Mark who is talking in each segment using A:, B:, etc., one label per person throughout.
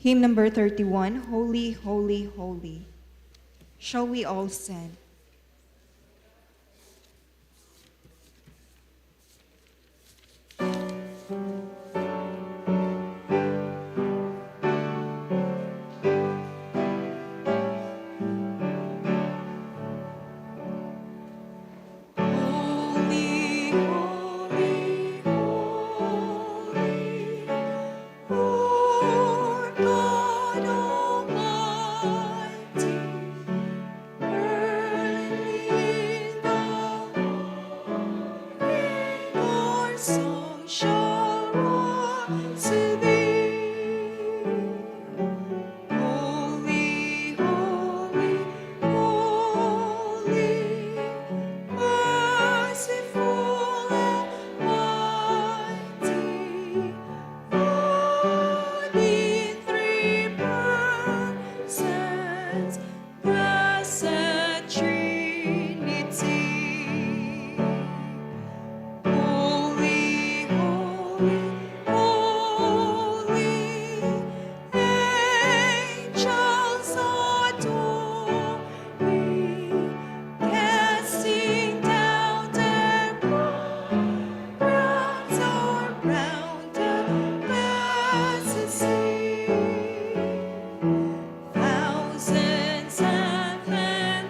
A: Hymn number 31, Holy, Holy, Holy. Shall we all stand?
B: Holy, holy, holy, Lord God Almighty. Early in the morning, our song shall rise to Thee. Holy, holy, holy, merciful and mighty, God in three persons, blessed Trinity. Holy, holy, holy, angels adore Thee, casting down their crowns around the blessed sea. Thousands and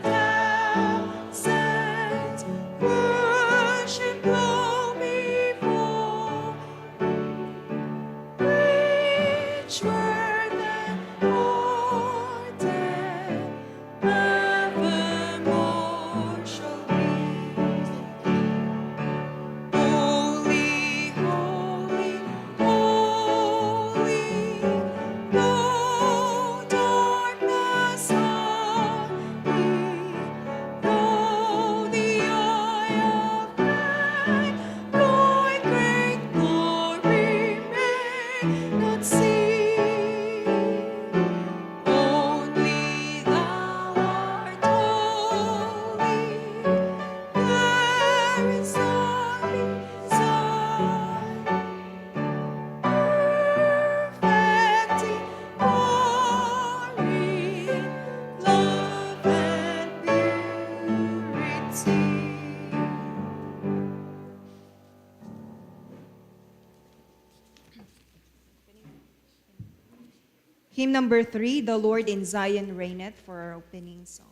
B: 10,000s worship bow before which word and Lord and evermore shall be. Holy, holy, holy, no darkness on thee, no the eye of man, thy great glory may not see. Only thou art holy, there is none beside, perfect in glory, love and purity.
A: Hymn number 3, The Lord in Zion Reigneth, for our opening song.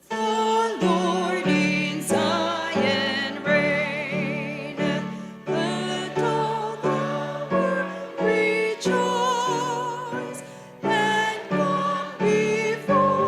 B: The Lord in Zion reigneth, let all the world rejoice, and come before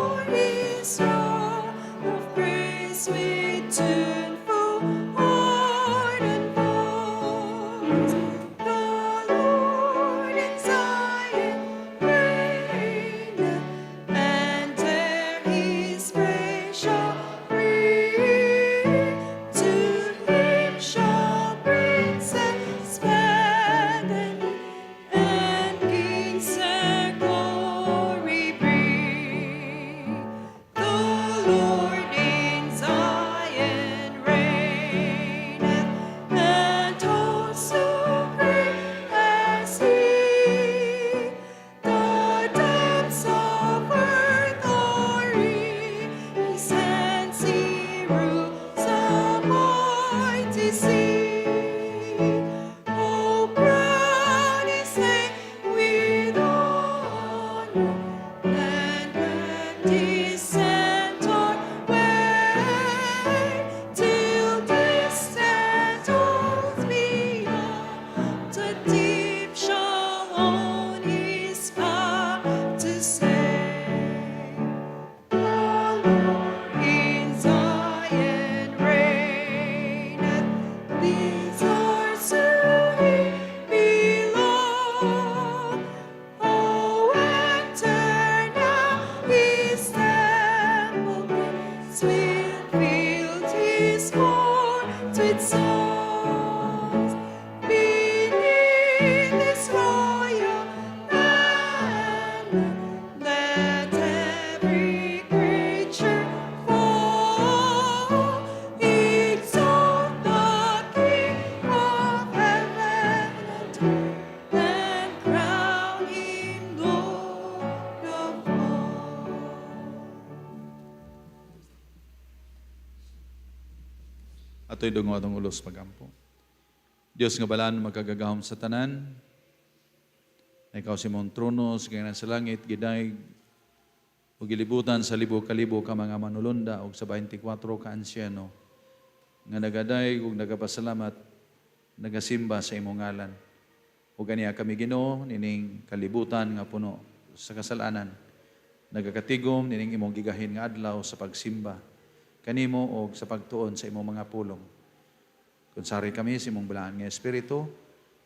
C: Ito'y dungo atong ulos pagampo. Dios nga balaan magkagagahom sa tanan, na ikaw si mong trono, sa ganyan sa langit, gidaig, o gilibutan sa libo-kalibo ka mga manulunda, o sa 24 ka ansyano, nga nagaday ug nagapasalamat, nagasimba sa imong ngalan. O ganiya kami Ginoo, nining kalibutan nga puno sa kasalanan, nagakatigom, nining imong gigahin nga adlaw sa pagsimba, kanimo o sa pagtuon sa imong mga pulong. Kung sari kami sa imong balaan nga Espiritu,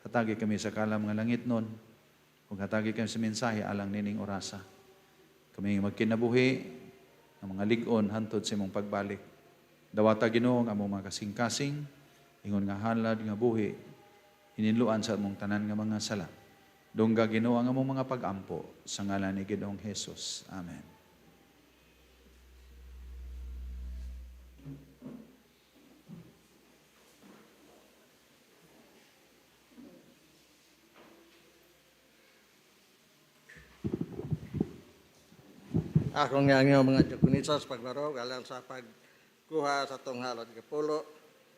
C: hatagi kami sa kalam nga langit nun, kung hatagi kami sa mensahe alang nining orasa. Kami magkinabuhi ng mga ligon hantod sa imong pagbalik. Dawata Ginoo ang among mga kasing-kasing, ingon nga halad nga buhi, hininluan sa among tanan nga mga sala. Dongga Ginoo ang among mga pag-ampo sa ngalan ni Ginoong Hesus. Amen.
D: Akong nga mga Diakonisa sa paglaro, galang sa pagkuha sa tong halad kapulo,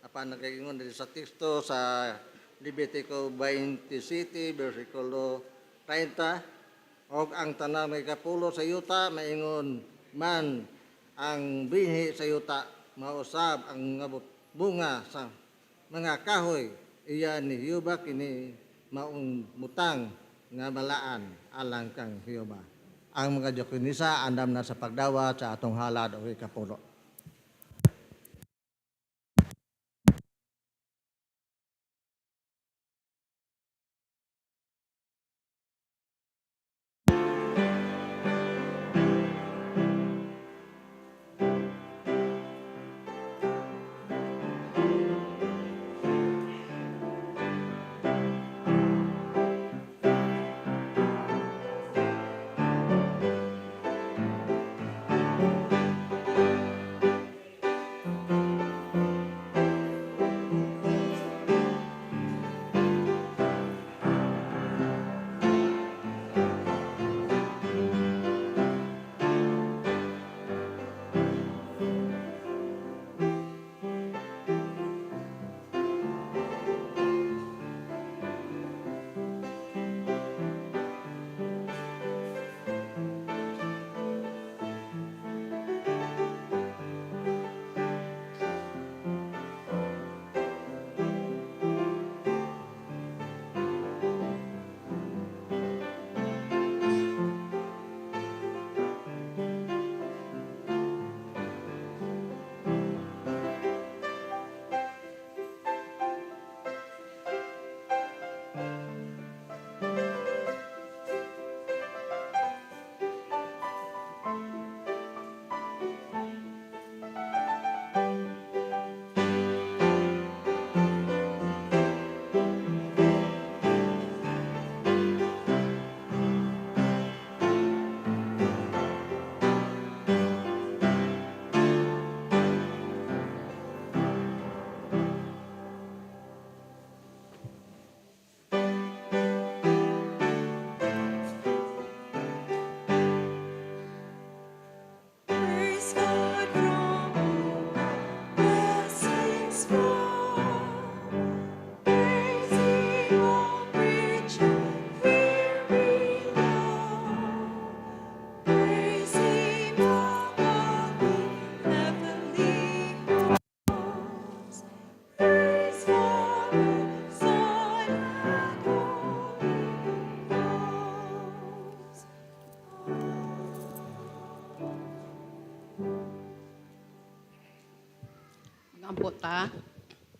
D: apan nagagingon din sa teksto sa Levitico 27, versikulo 30, og ang tanang may kapulo sa yuta, maingon man ang binhi sa yuta, mausab ang bunga sa mga kahoy, iya ni Hiyuba kini maong mutang nga malaan alang kang Hiyuba. Ang mga Diakonisa andam na sa pagdawa sa atong halad o ikapulo.
B: Praise God from whom blessings flow. Praise Him, all creatures weary low. Praise Him, all the heavenly hosts. Praise Father, Son, and Holy Ghost.
E: Ampo ta.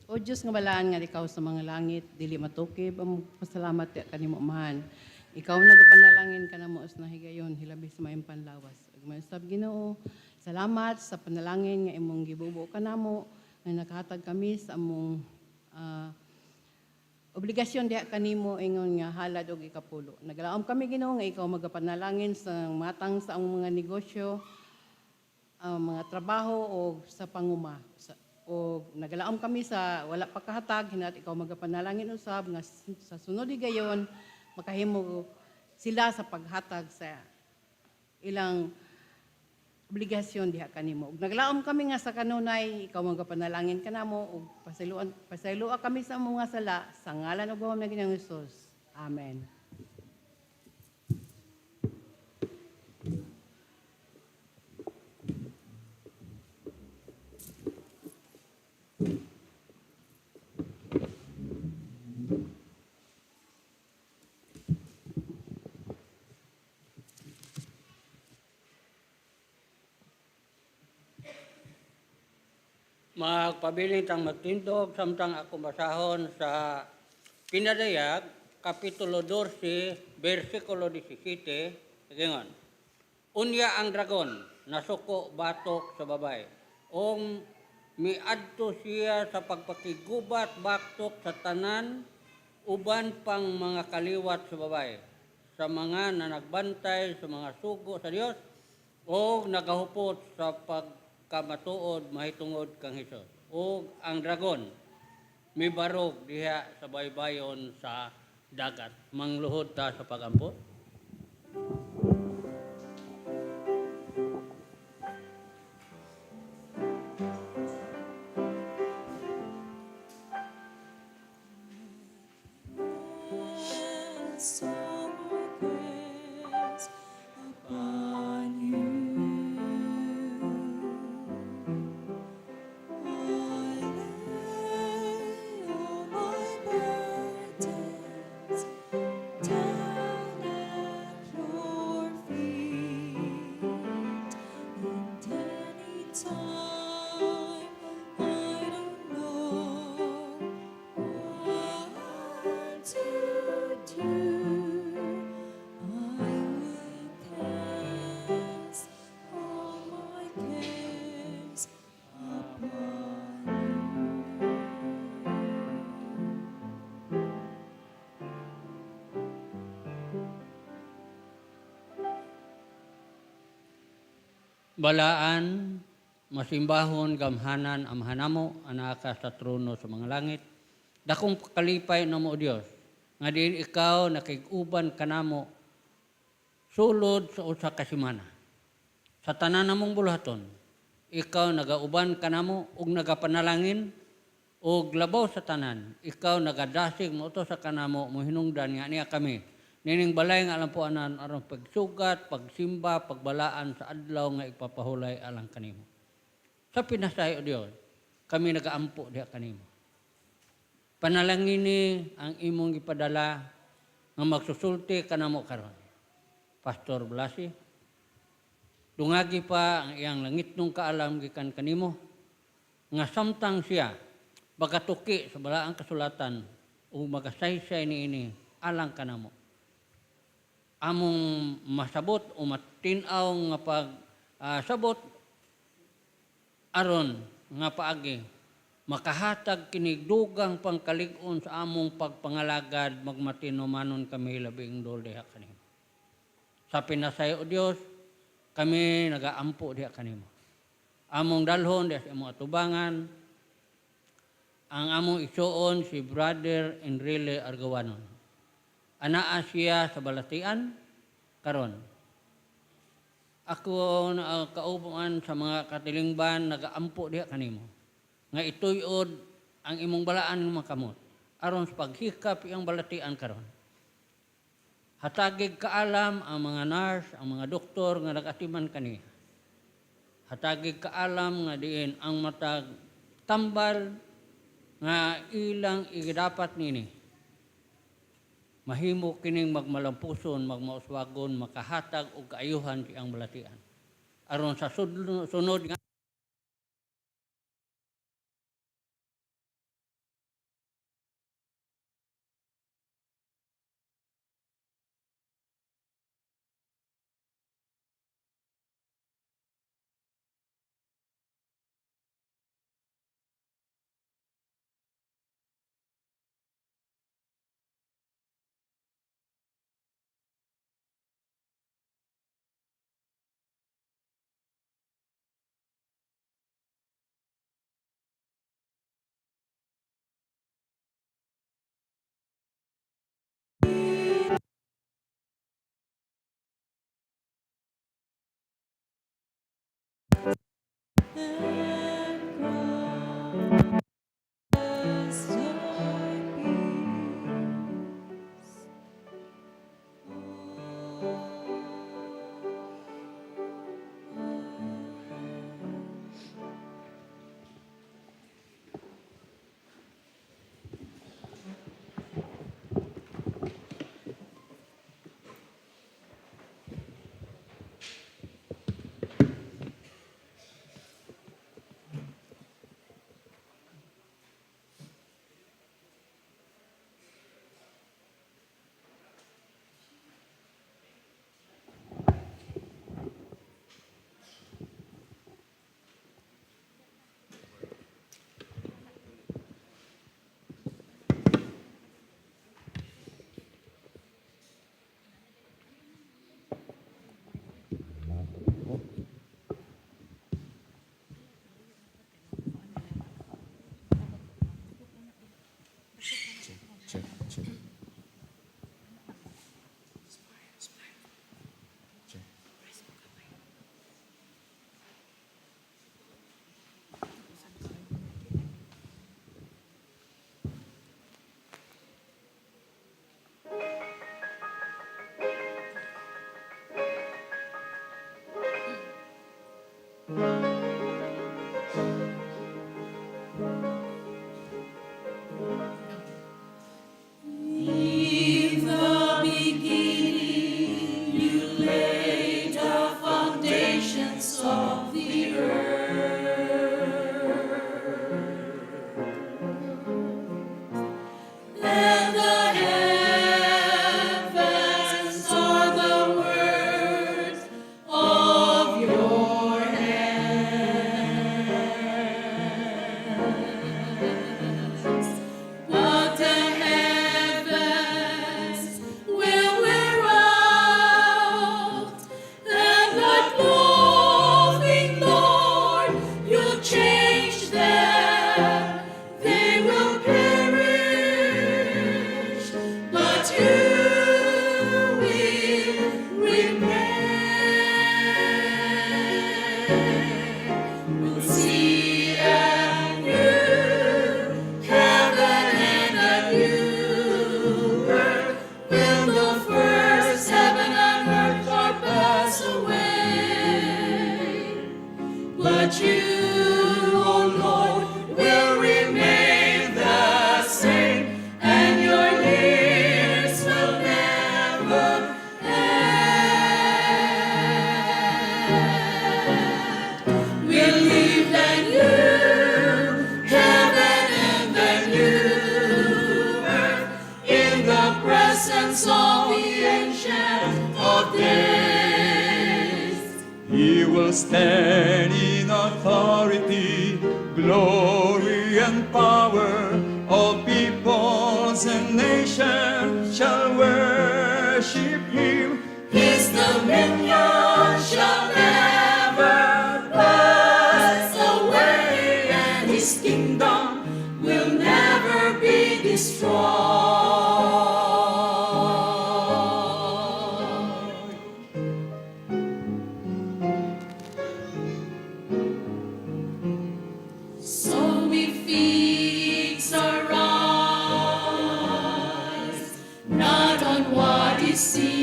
E: O Diyos nga balaan nga ikaw sa mga langit, dili matukib, ang pasalamat ya kanimo man. Ikaw nagapanalangin ka na mo na higayon, hilabi sa mayong panlawas. Ug mausab Ginoo, salamat sa panalangin nga imong gibubo kanamo, nga nakahatag kami sa among obligasyon diha kanimo ingon nga halad og ikapulo. Naglaom kami Ginoo nga ikaw magapanalangin sa matang sa among mga negosyo, mga trabaho o sa panguma. O nagalaom kami sa wala pa kahatag, hinat ikaw magapanalangin usab nga sa sunod gayon makahimo sila sa paghatag sa ilang obligasyon diha kanimo. Ug naglaom kami nga sa kanunay ikaw magapanalangin kanamo ug pasayloa kami sa mga sala sa ngalan ug Ginoong Ginoong Hesus. Amen.
F: Magpabiling tang magtindog samtang ako basahon sa Pinadayag, Kapitulo 12, versikulo 17, gingon. Unya ang dragon, nasuko batok sa babay. Ong miadto siya sa pagpakigubat batok sa tanan, uban pang mga kaliwat sa babay. Sa mga nanagbantay sa mga sugo sa Dios, o nagahupot sa pagkamatuod mahitungod kang Hesus. O ang dragon, may barog diha sa baybayon sa dagat. Mangluhod ta sa pagampo.
B: Yes, all my praise upon you. I lay all my burdens down at your feet. And any time I don't know what to do, I will cast all my cares upon you.
F: Balaan, masimbahon, gamhanan, amhanamo, anaka sa trono sa mga langit. Dakong kalipay na mo, Diyos, nga diin ikaw nakiguban kanamo sulod sa usa ka semana. Sa tanan namong buluhaton, ikaw nagauban kanamo ug nagapanalangin ug labaw sa tanan, ikaw nagadasig mo to sa kanamo mohinungdan nga niya kami. Nining balay nga alam po anan aron pagsugat, pagsimba, pagbalaan sa adlaw nga ipapahulay alang kanimo. Sa pinasay o Dios, kami nagaampo diha kanimo. Panalangini ang imong ipadala nga magsusulti kanamo karon. Pastor Blasi, dungagi pa ang iyang langitnong kaalam gikan kanimo nga samtang siya bagatuki sa balaang kasulatan o magasaysay niini alang kanamo. Among masabot o matinaw nga pagsabot aron nga paagi makahatag kinigdugang pangkalig-on sa among pagpangalagad magmatinumanon kami labing dol diha kanimo. Sa pinasay o Dios, kami nagaampo diha kanimo. Among dalhon diha sa imong atubangan, ang among isuon si Brother Enrile Argawanon. Anaa siya sa balatian karon. Ako na kauban sa mga katilingban nagaampo diha kanimo. Nga ituyod ang imong balaan ng makamot aron sa paghikap iyang balatian karon. Hatagig kaalam ang mga nurse, ang mga doktor nga nagatiman kani. Hatagig kaalam nga diin ang matag tambal nga ilang igidapat nini. Mahimo kining magmalampuson, magmauswagon, makahatag og kaayuhan iyang balatian. Aron sa sunod nga
C: Check, check. Check.
B: In the beginning, you laid the foundations of the earth, and the heavens are the words of your hands. But the heavens will wear out, and like clothing, Lord, you'll change them. They will perish, but you will remain. We'll see a new heaven and a new earth, when the first heaven and earth shall pass away. But you, O Lord, will remain the same, and your years will never end. We'll leave the new heaven and the new earth in the presence of the Ancient of Days.
G: He will stand in authority, glory and power. All peoples and nations shall worship him.
B: His dominion shall never pass away, and his kingdom will never be destroyed. So we fix our eyes not on what is seen,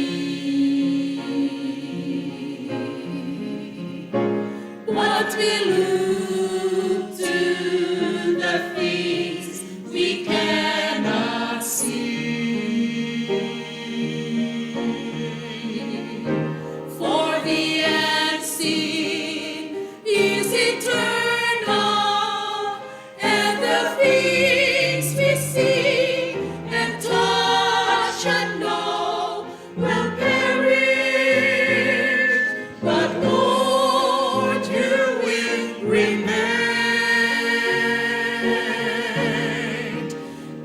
B: but we look to the things we cannot see. For the unseen is eternal, and the things we see and touch and know will perish, but Lord, you will remain.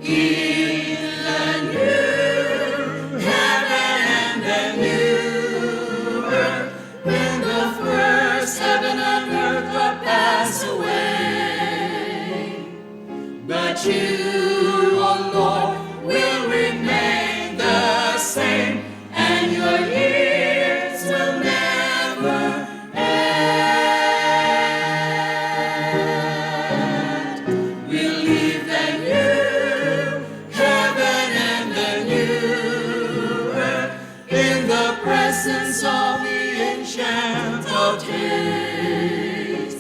B: In the new heaven and the new earth, when the first heaven and earth shall pass away. But you, O Lord, will remain the of days.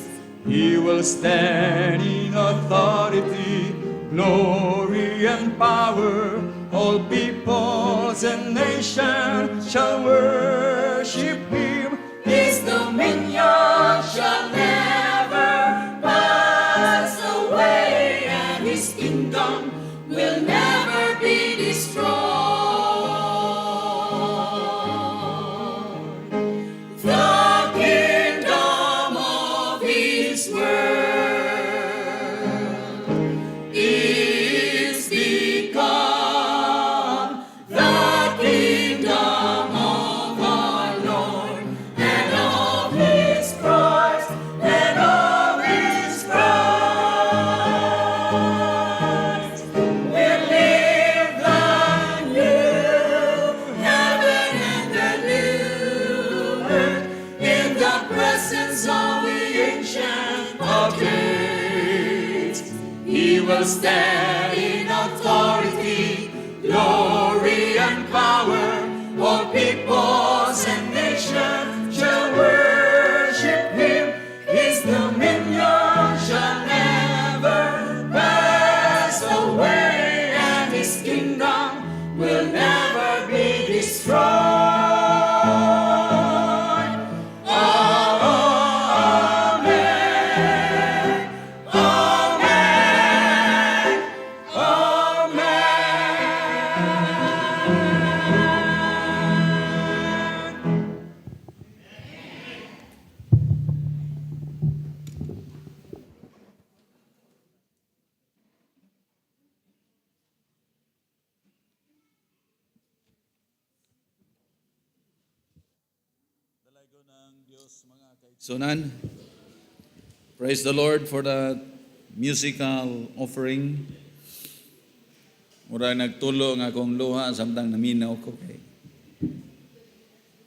G: He will stand in authority, glory and power. All peoples and nations shall worship him.
B: His dominion shall never pass away, and his kingdom will never be destroyed. The kingdom of his word is become the kingdom of our Lord and of his Christ and of his Christ. We'll live the new heaven and the new earth in the presence of the Ancient of Days. He will stand in authority, glory and power. All peoples and nations shall worship him. His dominion shall never pass away, and his kingdom will never be destroyed. Amen. Amen. Amen.
C: Sunan, praise the Lord for the musical offering. Mura nagtulo nga akong luha samtang naminaw ko kay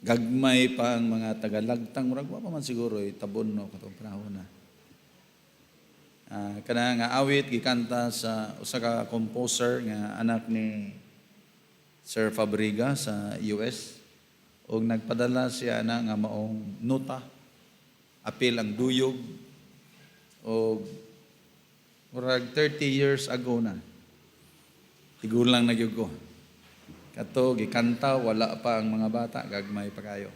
C: gagmay pa ang mga tagalagtang murag wa pa man siguro tabon no katong panahon na. Kana nga awit gikanta sa usa ka composer nga anak ni Sir Fabriga sa US og nagpadala siya na nga maong nota apil ang duyog o murag 30 years ago na. Tigulang na gyud ko. Kato gikanta wala pa ang mga bata gagmay pa kayo.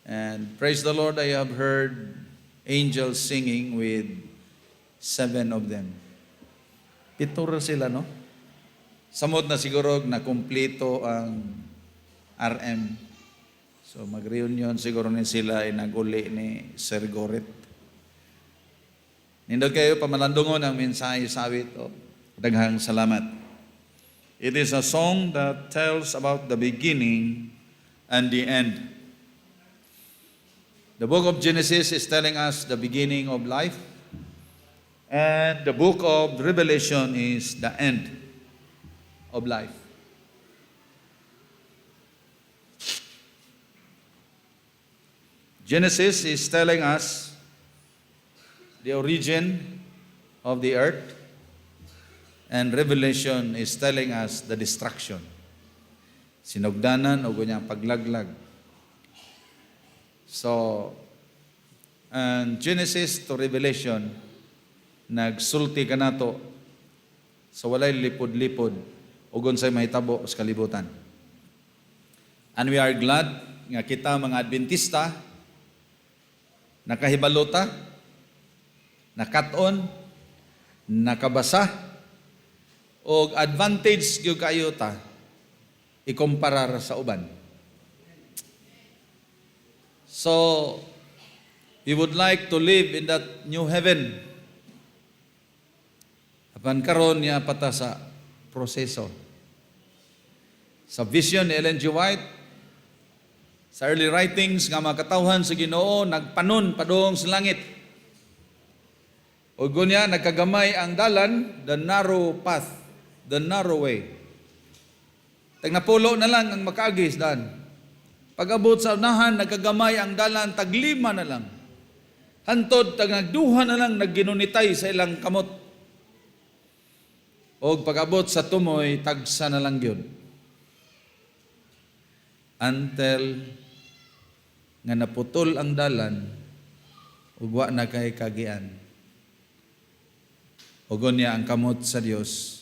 C: And praise the Lord, I have heard angels singing with 7 of them. Pito sila, no? Samot na siguro na kumpleto ang RM. So mag-reunion siguro ni sila ay naguli ni Sir Goret. Nindot kayo pamalandungon ang mensahe sa awit. Daghang salamat. It is a song that tells about the beginning and the end. The book of Genesis is telling us the beginning of life, and the book of Revelation is the end of life. Genesis is telling us the origin of the earth, and Revelation is telling us the destruction. Sinugdanan o ganyang paglaglag. So, and Genesis to Revelation, nagsulti ka nato sa walay lipod-lipod o gunsay mahitabo sa kalibutan. And we are glad nga kita mga Adventista nakahibalota, nakaton, nakabasa, o advantage gyud kayo ta ikumparar sa uban. So, we would like to live in that new heaven. Apan karon niya pata sa proseso. Sa vision ni Ellen G. White, sa early writings nga mga katawhan sa Ginoo nagpanon padung sa langit. O gunya nagkagamay ang dalan, the narrow path, the narrow way. Tag napulo na lang ang makaagis daan. Pag-abot sa unahan nagkagamay ang dalan, taglima na lang. Hantod tag nagduha na lang nagginunitay sa ilang kamot. O pag-abot sa tumoy tagsa na lang gyud. Until nga naputol ang dalan ug wa na kay kagian. Ugon niya ang kamot sa Dios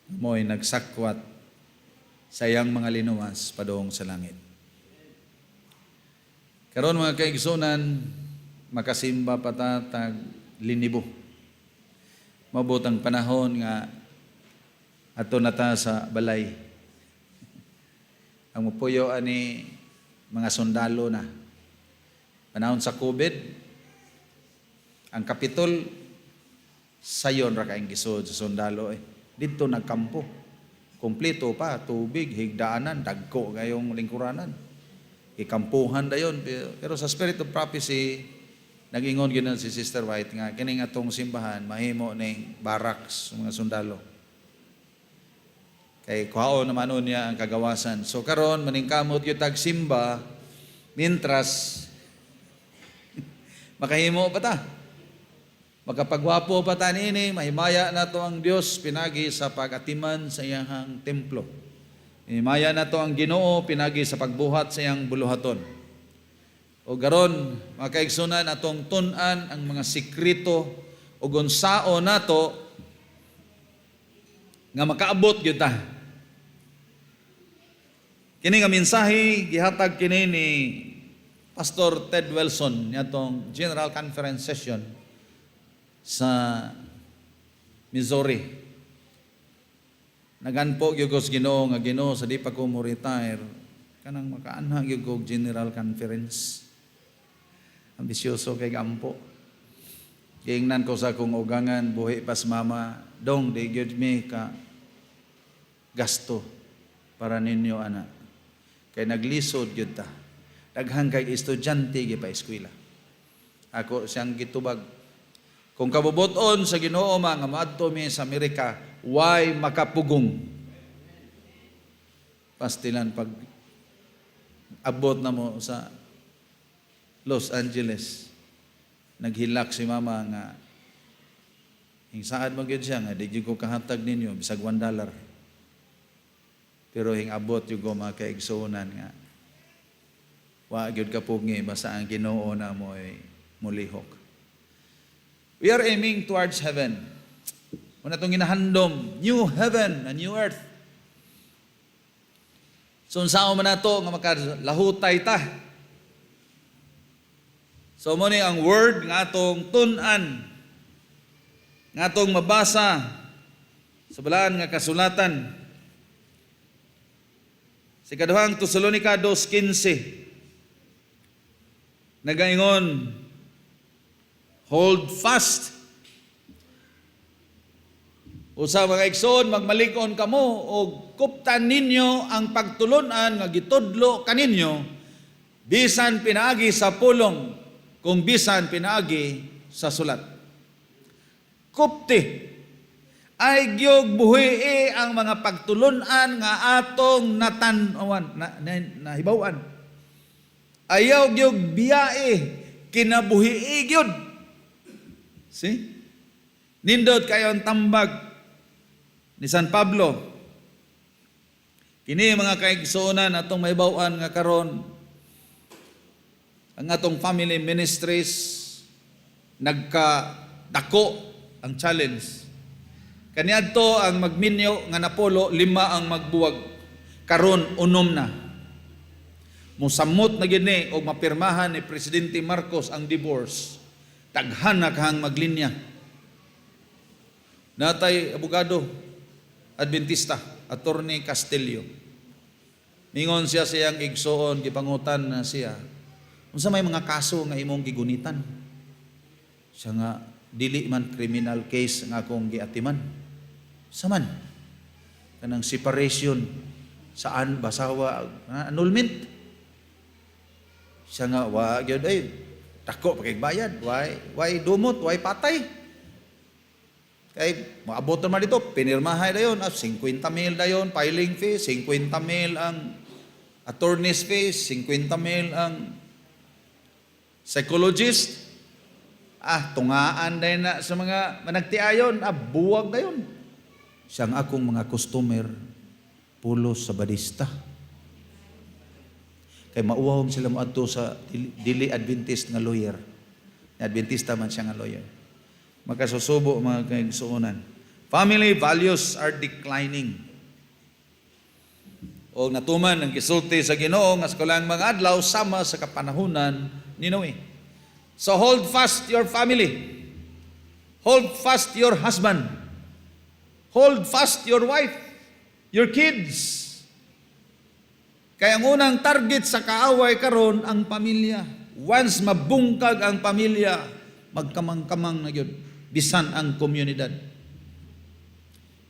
C: mo'y nagsakwat sa iyang mga linuwas padong sa langit. Karon mga kaigsunan, makasimba patatag linibo. Mabutang panahon nga ato nata sa balay. Ang mupuyo ani mga sundalo na. Panahon sa COVID, ang Kapitol sayon ra kaayong gisod sa sundalo dito nagkampo. Kompleto pa, tubig, higdaanan, dagko ngayong lingkuranan. Ikampuhan dayon. Pero sa Spirit of Prophecy, nag-ingon ginan si Sister White nga kining atong simbahan mahimo ning barracks mga sundalo. Kay kuhaon naman niya ang kagawasan. So karon maningkamot gyud tag simba mintras makahimo pa ta. Makapagwapo pa ta niini, mahimaya nato ang Dios pinagi sa pagatiman sa iyang templo. Himaya nato ang Ginoo pinagi sa pagbuhat sa iyang buluhaton. O garon, mga kaigsunan, atong tun-an ang mga sikreto o gunsao nato nga makaabot gyud ta. Kini nga mensahe gihatag kini ni Pastor Ted Wilson niadtong General Conference session sa Missouri. Naganpo gyud ko sa Ginoo nga Ginoo sa di pa ko mo retire kanang makaanha gyud ko General Conference. Ambisyoso kay gampo. Giingnan ko sa akong ugangan buhi pas mama, dong di gyud mi ka gasto para ninyo ana. Kay naglisod gyud ta. Daghang kay estudyante gi pa eskwela. Ako siyang gitubag. Kung kabubuton sa Ginoo nga maadto mi sa Amerika, why makapugong? Pastilan pag abot na mo sa Los Angeles, naghilak si mama nga hingsaan mo gyud siya nga di gyud ko kahatag ninyo bisag $1. Pero hing abot yung mga kaigsunan nga wa gyud kapugi basta ang Ginoo na mo ay mulihok. We are aiming towards heaven. Una itong ginahandom, new heaven and new earth. So unsao man nato nga makalahutay ta. So mo ni ang word nga atong tun-an, nga atong mabasa sa balaan nga kasulatan. Sa ikaduhang Tesalonica 2:15 nagaingon, hold fast. Usa mga igsoon, magmalig-on kamo o kuptan ninyo ang pagtulunan nga gitudlo kaninyo bisan pinaagi sa pulong kung bisan pinaagi sa sulat. Kupti ay gyud buhii ang mga pagtulunan nga atong natan-awan nahibaw-an. Ayaw gyud biyae kinabuhii gyud. See? Nindot kayo ang tambag ni San Pablo. Kini mga kaigsuonan atong mahibaw-an nga karon ang atong family ministries nagkadako ang challenge. Kaniadto ang magminyo nga napulo 5 ang magbuwag. Karon 6 na. Musamot na gini og mapirmahan ni Presidente Marcos ang divorce. Daghan na kahang maglinya. Natay abogado Adventista, Attorney Castillo. Mingon siya siyang igsoon, gipangutan na siya. Unsa may mga kaso nga imong gigunitan? Siya nga, dili man criminal case nga akong giatiman. Saman? Kanang separation, saan basawa, annulment? Siya nga, wa gyud ay, tako pakigbayad, why dumot, why patay? Kay maabot naman dito, pinirmahay dayon, 50,000 dayon, filing fee, 50,000 ang attorney's fees, 50,000 ang psychologist. Tungaan dayon na sa mga managtiayon, buwag dayon. Siyang akong mga customer, pulos sa badista. Kay mauwahom sila moadto sa dili Adventist nga lawyer. Adventista man siya nga lawyer. Makasusubo mga kaigsuonan. Family values are declining. O natuman ang gisulti sa Ginoo nga sa kulang mga adlaw sama sa kapanahunan ni Noe. So hold fast your family. Hold fast your husband. Hold fast your wife, your kids. Kaya ang unang target sa kaaway karon ang pamilya. Once mabungkag ang pamilya, magkamang-kamang na yun. Bisan ang komunidad.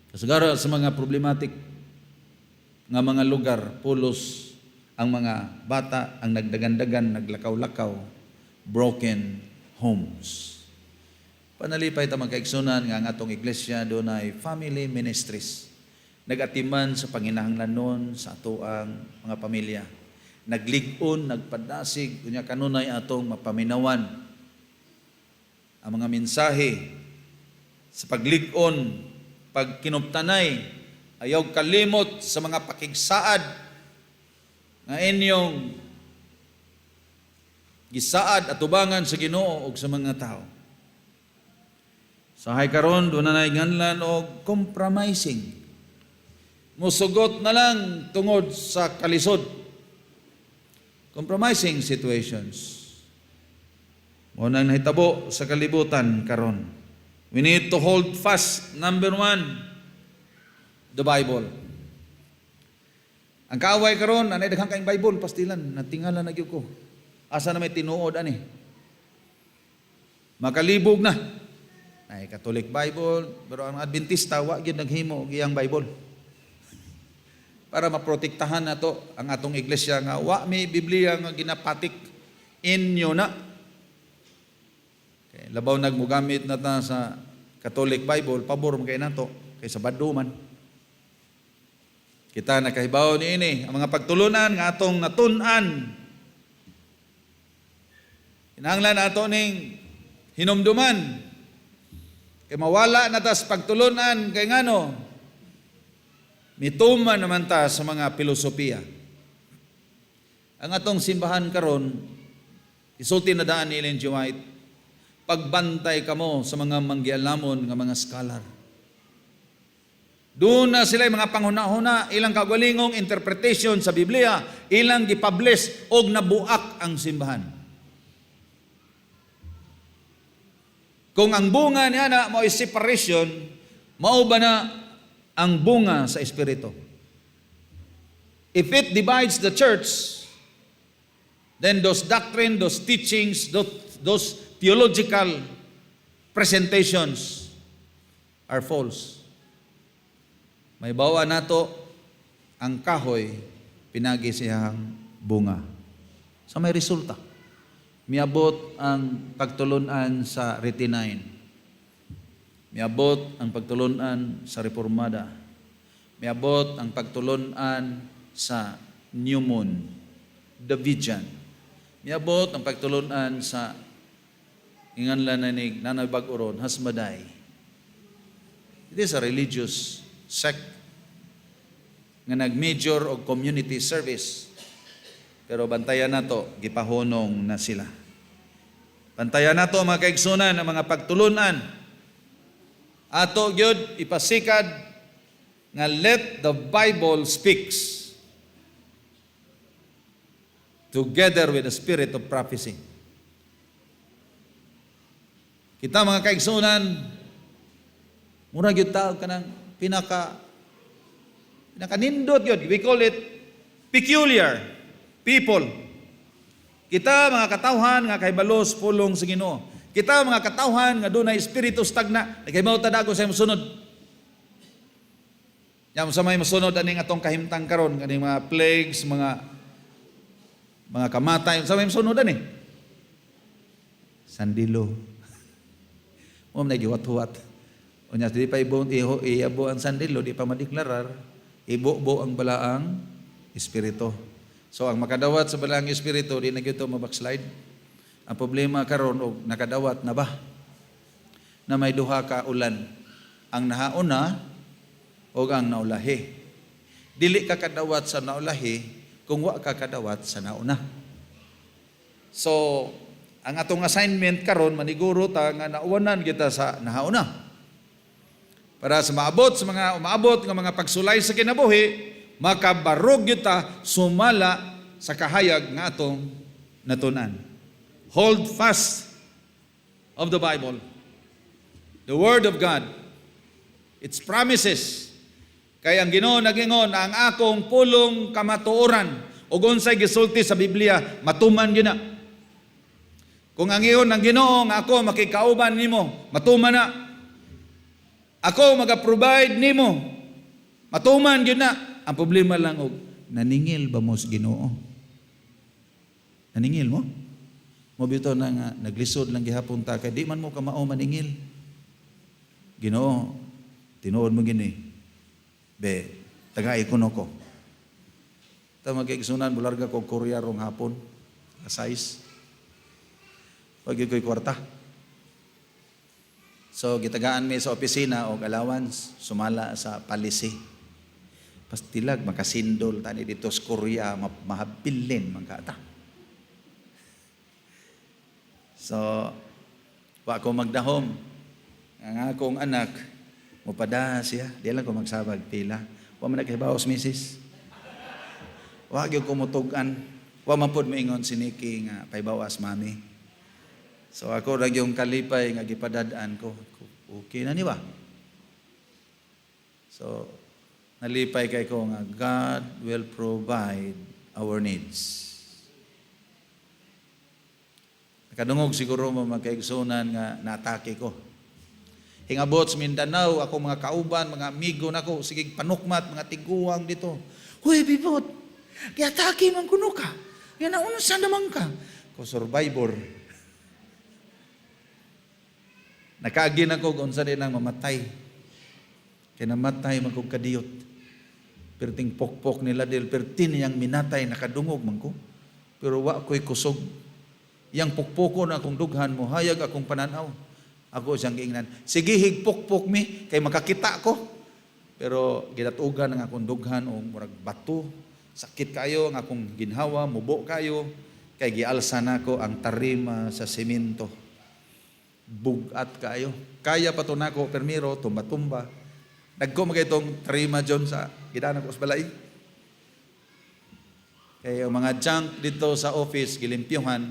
C: Kasagara sa mga problematic nga mga lugar, pulos ang mga bata, ang nagdagandagan, naglakaw-lakaw, broken homes. Panalipay ta magkaigsunan nga ang atong iglesia doon ay family ministries. Nagatiman sa panginahanglanon sa atoang mga pamilya. Nagligon, nagpadasig, kunya kanunay atong mapaminawan ang mga mensahe sa pagligon, pagkinuptanay, ayaw kalimot sa mga pakigsaad nga inyong gisaad at tubangan sa Ginoo ug sa mga tao. Sahay karon do na nganlan og compromising. Musugot na lang tungod sa kalisod. Compromising situations. Mo nang nahitabo sa kalibutan karon. We need to hold fast, number 1, the Bible. Ang kaaway karon, anay daghang kaing Bible, pastilan, natingala na gyud ko. Asa na may tinuod ani? Makalibog na. Ay Catholic Bible, pero ang Adventista wa gyud naghimo og iyang Bible. Para maprotektahan nato ang atong iglesia nga wa may Biblia nga ginapatik inyo na. Okay, labaw nagmugamit na ta sa Catholic Bible, pabor man kay nato kaysa baduman. Kita nakahibaw niini ang mga pagtulunan nga atong natun-an. Kinahanglan ato ning hinumduman. Kay mawala na tas pagtulunan kay ngano mituman naman ta sa mga filosofiya. Ang atong simbahan karon, isulti na daan ni Ellen G. White, pagbantay kamo sa mga manggialamon nga mga scholar. Doon na sila mga panghuna-huna, ilang kagwalingong interpretation sa Biblia, ilang gipublish og nabuak ang simbahan. Kung ang bunga niya na mo is separation, mao ba na ang bunga sa Espiritu? If it divides the church, then those doctrine, those teachings, those theological presentations are false. May bawa nato ang kahoy, pinagi siyang bunga. So may resulta. Miabot ang pagtulunan sa retinine. Miabot ang pagtulunan sa reformada. Miabot ang pagtulunan sa New Moon, Davidian. Miabot ang pagtulunan sa inganlan na ni Nanay Bag-oron, Hasmaday. It is a religious sect nga nag-major og community service. Pero bantayan nato, gipahunong na sila. Bantayan nato mga kaigsunan ang mga pagtulunan. Ato gyud ipasikad nga let the Bible speaks together with the spirit of prophecy. Kita mga kaigsunan, mura gyud taog kanang pinakanindot gyud. We call it peculiar people. Kita mga katawhan nga kahibalos pulong sa Ginoo. Kita mga katawhan nga dunay espiritu stagna, naghimaw ta dago sa mosunod. Yang sa may mosunod aning atong kahimtang karon, kaning mga plagues, mga kamatay, sa may mosunod ani. Sandilo. Mo na giwat-huwat. Unya di pa iabo ang sandilo, di pa madeklarar, ibo-bo ang balaang espiritu. So ang makadawat sa balaang espiritu, di na gyud mabackslide. Ang problema karon og nakadawat na ba na may duha ka ulan, ang nahauna o ang naulahi. Dili ka kadawat sa naulahi kung wa ka kadawat sa nauna. So, ang atong assignment karon maniguro ta nga nauwanan kita sa nahauna. Para sa maabot sa mga umaabot nga mga pagsulay sa kinabuhi, makabarog kita sumala sa kahayag nga atong natunan. Hold fast of the Bible, the Word of God, its promises. Kaya ang Ginoo nagingon ang akong pulong kamatuoran ug unsay gisulti sa Biblia matuman gyud na. Kung ang iyon ng Ginoo nga ako makikauban nimo, matuman na. Ako maga-provide nimo, matuman gyud na. Ang problema lang og naningil ba mo sa Ginoo? Naningil mo? Mo bitaw na nga naglisod lang gihapon ta kay di man mo ka mao maningil. Ginoo, tinuod mo gini. Be, tagay kuno ko. Ta magigsunan bularga ko Korea rong hapon. Ka-size. Pag ko'y kwarta. So, gitagaan mi sa opisina o allowance, sumala sa policy. Pastilag, makasindol, tani dito sa Korea, mahabilin, magkata. So, wa ko magdahom. Ang akong anak, mupada siya, di lang ko magsabag pila. Wa man naghibaos, misis. Wa gyud ko mutugan. Wa man pud maingon si Nikki nga paibawas mami. So ako ra yung kalipay nga gipadad-an ko. Okay na ni ba? So nalipay kay ko nga God will provide our needs. Nakadungog siguro mo magkaigsunan nga naatake ko. Hingabot sa Mindanao, ako mga kauban, mga amigo nako, sige panukmat, mga tiguang dito. Huy, bibot, kaya atake man kuno ka. Kaya naunsa naman ka. Ko survivor. Nakaagin ako kung saan din ang mamatay. Kaya namatay magkukadiyot. Perting pokpok nila dil, pertin yang minatay, nakadungog man ko. Pero wa ko'y kusog. Yang pokpoko na akong dughan mo, hayag akong pananaw. Ako siyang giingnan, sige higpok-pok mi, kay makakita ko. Pero ginatugan ang akong dughan o murag bato. Sakit kayo, ang akong ginhawa, mubo kayo. Kay gialsa na ko ang tarima sa semento. Bugat kayo. Kaya pa to nako, permiro, tumba-tumba. Nagko magaytong tarima dyan sa gidana ko sa balay. Kaya mga junk dito sa office, gilimpyuhan.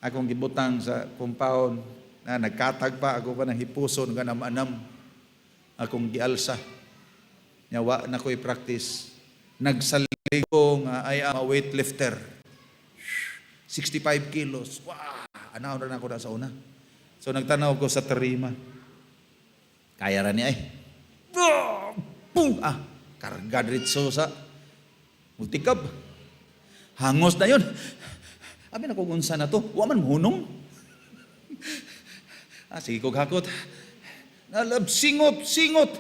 C: Akong gibutang sa compound. Na nagkatag pa ako pa ng hipuson nga namanam akong gialsa nyawa na ko'y practice nagsalig ko nga I am a weightlifter 65 kilos wow anaw na ako na sa una so nagtanaw ko sa tarima kaya ra ni ay boom karga diretso sa multikab hangos na yun abi na kung unsa na to wa man hunong sige kong hakot. Nalab, singot.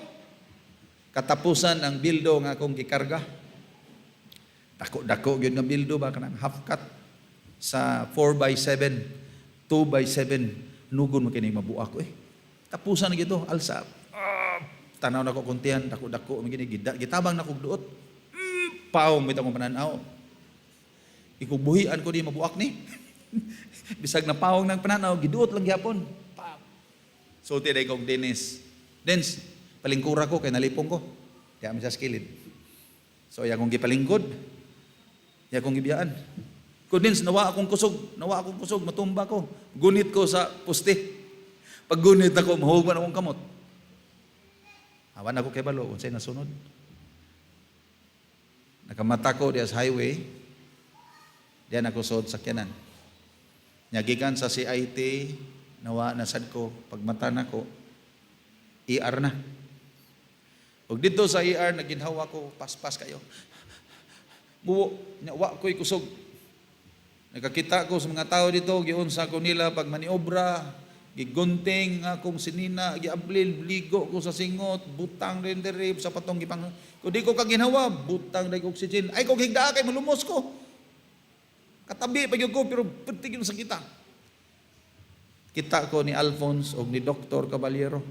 C: Katapusan ang bildo nga akong gikarga. Dako yun nga bildo ba kanang half cut sa 4x7, 2x7. Nugon mo kini mabuak ko Tapusan na gito, alsa. Tanaw na ko kuntihan, dako magini gitabang na kog duot. Paong bitaw mo pananaw. Ikubuhian ko di mabuak ni. Bisag na paong ng pananaw, giduot lang gyapon. So, tiday kong Dennis, palingkura ko, kay nalipong ko. Kaya kami sa skilid. So, iya kong gipalingkod. Iya kong gibiyaan. Kung Dens, nawa akong kusog, matumba ko. Gunit ko sa puste. Pag gunit ako, mahugman akong kamot. Awan ako kay balo, unsay nasunod. Nakamata ko diya sa highway. Diyan ako sod sakyanan. Nyagikan sa CIT, nawa nasad ko, pagmata na ko, ER na. Pag dito sa ER, naginhawa ko, paspas kayo. Buwo, wa ko'y kusog. Nakakita ko sa mga tao dito, giunsa ko nila pag maniobra, gigunting akong sinina, giablil, ligo ko sa singot, butang rin derib sa patong gipang. Kung di ko kaginhawa, butang rin oxygen. Ay, kung higda kay malumos ko. Katabi pag ko, pero pertigin sa kita. Kita ko ni Alphonse o ni Dr. Caballero.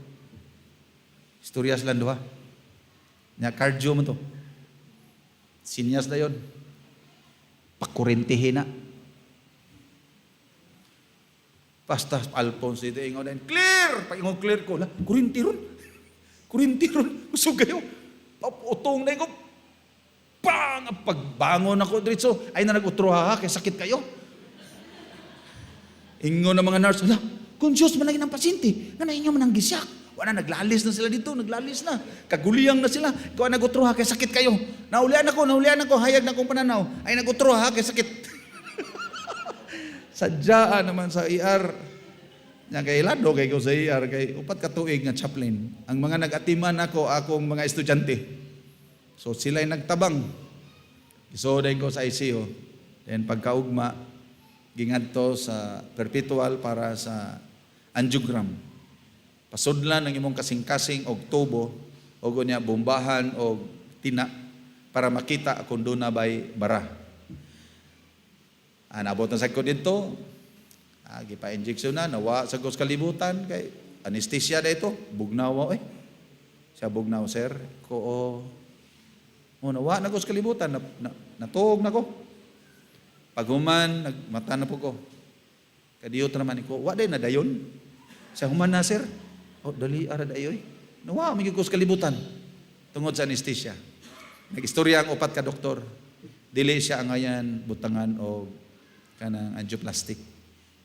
C: Istoryas lang duha. Nya cardio mo to. Sinyas na yun. pakurintihin na. Basta Alphonse dito ingon din, clear! Pag ingon clear ko, kurinti ron. Kurinti ron. Usog kayo. Pautong na ko. Bang! Pagbangon ako dito, ay na nag-utroha kaya sakit kayo. Ingon ng mga nurse, conscious man lagi ng pasyente, nga nainyo man ang gisyak. Wala, naglalis na sila dito, naglalis na. Kaguliyang na sila. Ikaw nag-utroha kaya sakit kayo. Nahulian ako, hayag na akong pananaw. Ay nag-utroha kaya sakit. Sadyaan naman sa ER. Nga kay Lado, kay ko sa ER, kay upat katuig nga chaplain. Ang mga nag-atiman ako, akong mga estudyante. So sila'y nagtabang. Isoday ko sa ICU. Then pagkaugma, gingadto sa perpetual para sa angiogram. Pasudlan ang imong kasing-kasing og tubo, o niya bombahan o tina para makita kung doon na ba'y bara. Nabot na sa ko dito, gipa-injection na, nawa sa kus kalibutan, kay anesthesia na ito, bugnaw siya bugnaw, sir. Nawa na kus kalibutan, natuog na ko. Paghuman, nagmata na po ko. Kadiyot naman ko, wa day na dayon. Sa human na, sir. Dali, ara dayoy. Nawa, may kus kalibutan. Tungod sa anesthesia. Nag-istorya ang upat ka doktor. Dili siya ang ayan, butangan o kanang angioplastic.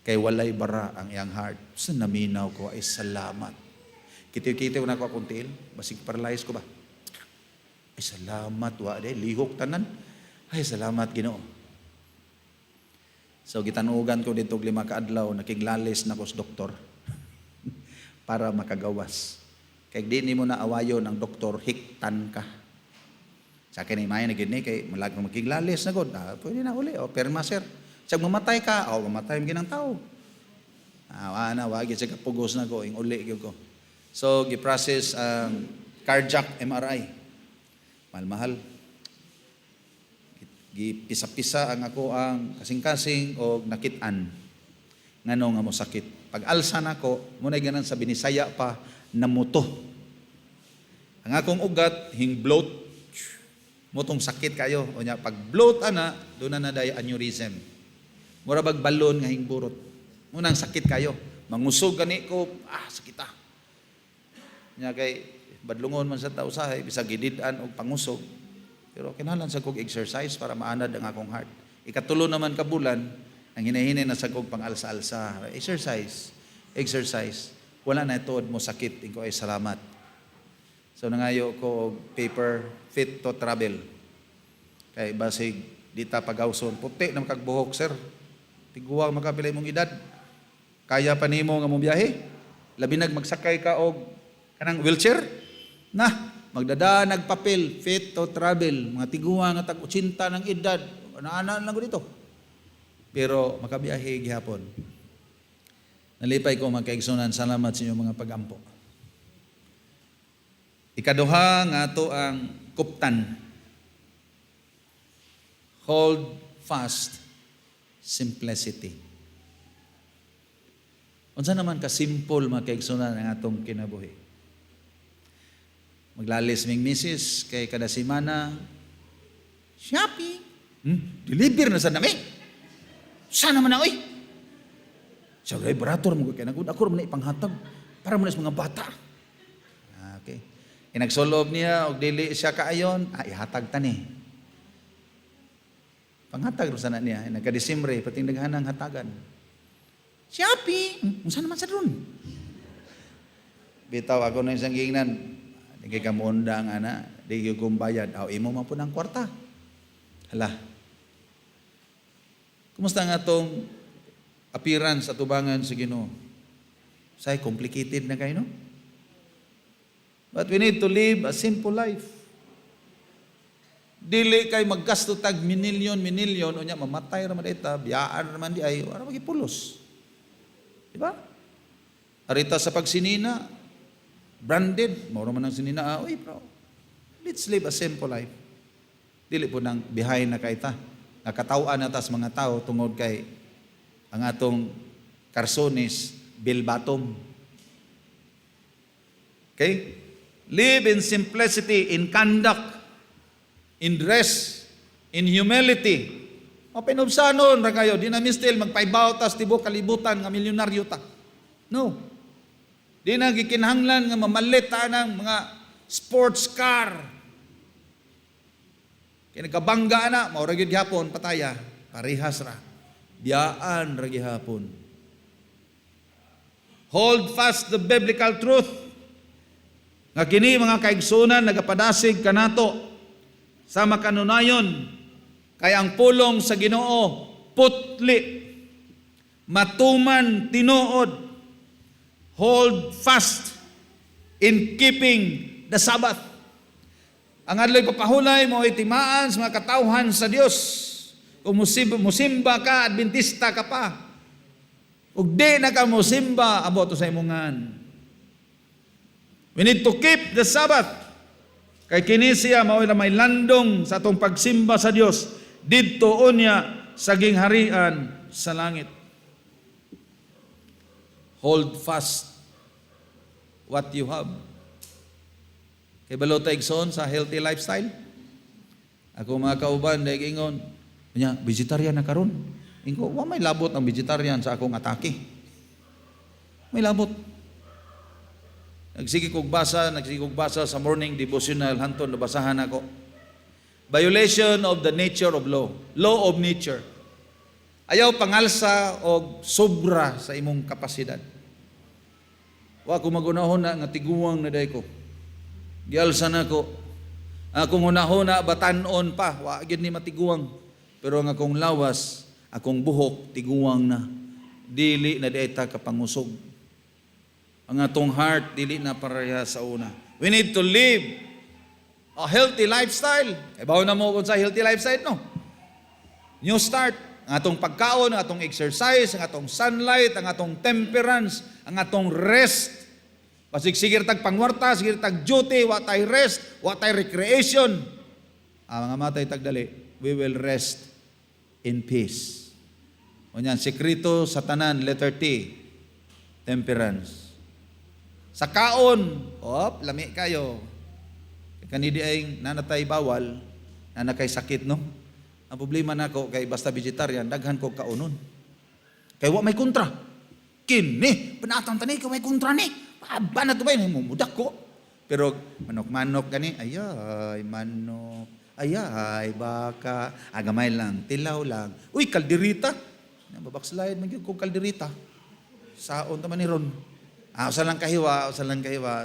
C: Kay walay bara ang iyang heart. So naminaw ko, ay salamat. Kitiw-kitiw na ko akong tiil. Basig paralyze ko ba? Ay salamat, wa day. Lihok tanan. Ay salamat, Ginoo. So gitanugan ko dito 5 ka adlaw, nakiglalis na ko sa doktor para makagawas. Kay di mo na awayon ang doktor, hiktan ka. Sa akin ay maya na gini, kay malag mo makiglalis na god. Pwede na uli, perma sir. Siyag mamatay ka, mamatay mo ginang tao. Wagi siya kapugos na ko, yung uli ko. So giprocess ang cardiac MRI. Mahal-mahal. Gipisa-pisa ang ako ang kasing-kasing o nakitaan ngano nga mo sakit. Pag alsa nako, muna ganan sa Binisaya pa, namuto. Ang akong ugat, hing bloat, mutong sakit kayo. O nya, pag bloat ana, doon na naday aneurysm. Mura bag balon nga hing burot. Munang sakit kayo. Mangusog gani ko, sakit ah. Nya kay, badlungon man sa tao sahay, bisag gididan o pangusog. Pero kinahanglan sa kog exercise para maanad ang akong heart. Ikatulo naman ka bulan, ang hinahinay na sa kog pang-alsa-alsa. Exercise. Wala na ito mo sakit. Ikaw ay salamat. So nangayo ko paper fit to travel. Kay basig dita pagawson. Puti na makagbuhok, sir. Tiguwa makapilay mong edad. Kaya pa nimo nga mong biyahe. Labi magsakay ka og kanang wheelchair. Magdadaan nagpapel, fit to travel, mga tiguwa nga tag-80 ng edad, anaan lang ko dito. Pero makabiyahe gihapon. Nalipay ko magkaigsunan, salamat sa inyong mga pag-ampo. Ikaduha nga to ang kuptan. Hold fast simplicity. Unsa naman ka simple magkaigsunan ang atong kinabuhi. Maglalis ming misis kay kada semana shopping. Deliver na sa nami. Sana man na oy. Sa vibrator mo kay nagud ako man ipanghatag para mo sa mga bata. Okay. Inagsolob niya og dili siya kaayon, ihatag ta ni. Panghatag sa na niya nagka Disyembre pating daghanang hatagan. Shopping. Unsa naman sa dun? Bitaw ako na isang gingnan. Hindi ka munda ang ana, hindi ka kumbayad. Imo man po ng kwarta. Hala. Kumusta nga itong appearance at tubangan sa Ginoo? Say, complicated na kayo, no? But we need to live a simple life. Dili kay maggasto tag minilyon, o niya, mamatay naman ita, biyaan naman di ay, wala magipulos. Diba? Arita sa pagsinina, branded, mauro man ang sinina, bro, let's live a simple life. Dili po nang behind na kaita. Nakatawaan na tas mga tao tungod kay ang atong karsonis, bill bottom. Okay? Live in simplicity, in conduct, in dress, in humility. Mapinubsanon ra kayo, di na mistil magpaibaw tas tibo kalibutan nga milyonaryo ta. No. Di na gikinahanglan nga mamalit ta ng mga sports car. Kinagabangga na, maura gyud gihapon pataya, parehas ra. Biyaan ra gihapon. Hold fast the biblical truth. Nga kini mga kaigsunan nagapadasig kanato sa makanunayon kay ang pulong sa Ginoo putli, matuman tinuod, hold fast in keeping the Sabbath. Ang adlay papahulay mo itimaan sa mga katawhan sa Dios. Kung musimba ka, Adventista ka pa. Ug di na ka musimba, abot sa imungan. We need to keep the Sabbath. Kay kini siya mao na may landong sa atong pagsimba sa Dios didto unya sa gingharian sa langit. Hold fast what you have. Kay balota igsoon sa healthy lifestyle. Ako mga kauban dahil ingon, nya vegetarian na karon. Ingo, wa may labot ang vegetarian sa akong atake. May labot. Nagsige kog basa sa morning devotional hanton nabasahan ako. Violation of the nature of law. Law of nature. Ayaw pangalsa o sobra sa imong kapasidad. Wa ko magunahon na nga tiguang na day ko. Gialsa na ko. Akong hunahuna batanon pa, wa gyud ni matiguang. Pero ang akong lawas, akong buhok tiguang na. Dili na diay ta kapangusog. Ang atong heart dili na pareha sa una. We need to live a healthy lifestyle. Ibaw na mo kung sa healthy lifestyle, no? New start. Ang atong pagkaon, ang atong exercise, ang atong sunlight, ang atong temperance, ang atong rest. Pasigsigir tag pangwarta, sigir tag duty, wa tay rest, wa tay recreation. Ang mga matay tagdali, we will rest in peace. O yan, sekreto sa tanan, letter T, temperance. Sa kaon, lami kayo. Kanidi ay nanatay bawal, nanakay sakit, no? Ang problema nako kay basta vegetarian, daghan ko kaunon. Kay wa may kontra. Kini, panatang tanay ko may kontra ni. Ba na to ba yun? Mumudak ko. Pero manok-manok gani, ayay, manok. Ayay, baka. Agamay lang, tilaw lang. Uy, kalderita. Babakslide, magyug ko kalderita. Saon taman ni ron. Usa lang kahiwa.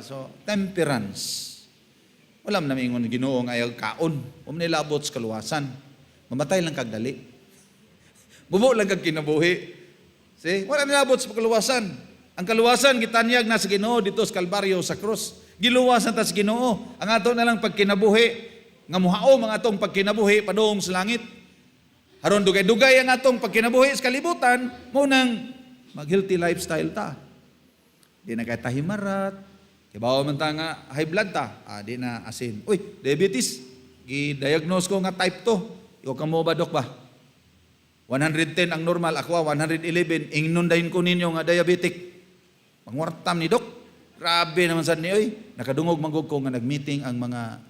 C: So, temperance. Wala man namin ingon Ginoo nga ayaw kaon. Nilabot sa kaluwasan. Mamatay lang kagdali. Bubo lang kag kinabuhi. See? Wala nilabot sa kaluwasan. Ang kaluwasan gitanyag na sa Ginoo dito sa Kalbaryo sa krus. Giluwasan ta sa Ginoo. Ang ato na lang pagkinabuhi nga muhaom ang atong pagkinabuhi padung sa langit. Aron dugay-dugay ang atong pagkinabuhi sa kalibutan, mo nang mag-healthy lifestyle ta. Di na kay tahimarat. Kibawa man ta nga high blood ta. Di na asin. Uy, diabetes. Gi-diagnose ko nga type 2. Ikaw ka mo ba, Dok ba? 110 ang normal. Ako 111. Ingnundahin ko ninyo nga diabetic. Pangwartam ni Dok. Grabe naman sad ni oy. Nakadungog manggog ko nga nagmeeting ang mga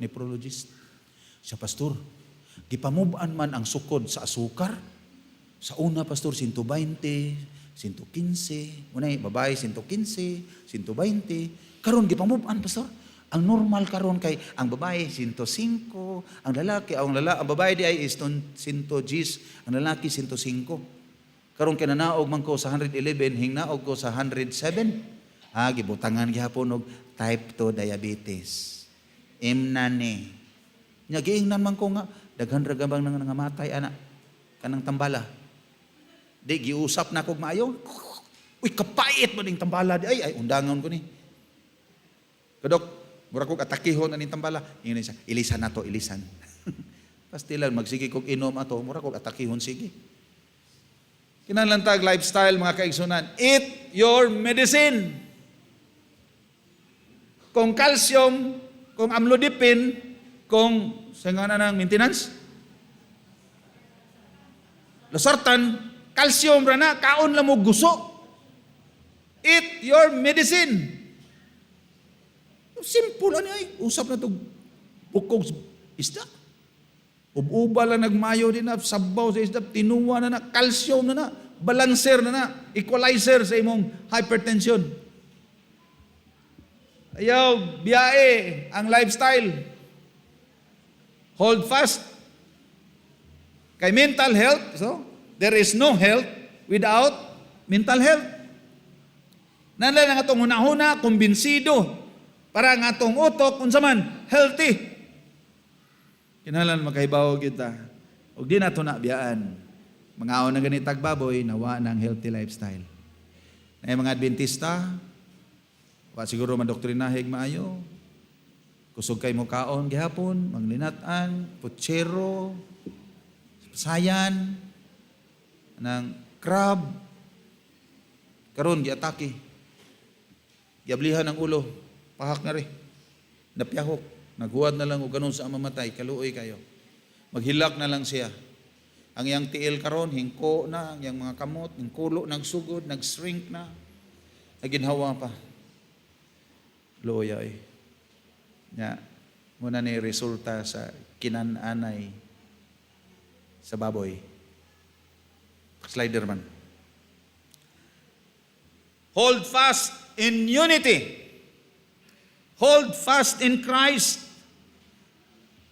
C: nephrologist. Sa pastor, gipamuban man ang sukod sa asukar. Sa una, pastor, 120, 115, unay babae 115, 120. Karon gipamuban, pastor. Ang normal karon kay ang babae 105, ang babae di ay is 110, ang lalaki 105. Karon kay nanaog man ko sa 111, hingnaog ko sa 107. Gibutangan gihapon og type 2 diabetes. Imnani. Nya giingnan man ko nga daghan ra gabang nang nangamatay ana kanang tambala. Di giusap na kog maayo. Uy, kapait man ning tambala di ay undangon ko ni. Kadok, mura kog atakihon aning tambala. Ingon siya, ilisan nato, ilisan. Pastilan magsige kog inom ato, mura kog atakihon sige. Kinahanglan lifestyle mga kaigsunan. Eat your medicine. Kung calcium, kung amlodipine, kung sangana ng maintenance, losartan, calcium rana, kaon lang mo guso. Eat your medicine. Simple ano ay, usap na ito, bukog isda. Uba lang nagmayo din na, sabaw sa isda, tinuwa na na, calcium na na, balancer na na, equalizer sa imong hypertension. Ayaw, biyae, ang lifestyle. Hold fast. Kay mental health, so, there is no health without mental health. Nala nga itong hunahuna, kumbinsido, para nga itong utok, unsa man, healthy. Kinalan makahibaw kita. Huwag di na ito biyaan. Mga aon na ganitag baboy, nawa ng healthy lifestyle. Na yung mga Adventista, wa siguro madoktrinahe maayo, kusog kay mo kaon gihapon, manglinatan, putsero, sayan, ng crab, karon giatake. Giablihan ang ulo, pahak na rin, napiyahok. Naghuwad na lang o ganun sa mamatay, kaluoy kayo. Maghilak na lang siya. Ang iyang tiil karon hingko na, ang iyang mga kamot, hingkulo, nagsugod, nagshrink na, naginhawa pa. Luoy ay. Nya, muna ni resulta sa kinananay sa baboy. Slider man. Hold fast in unity. Hold fast in Christ.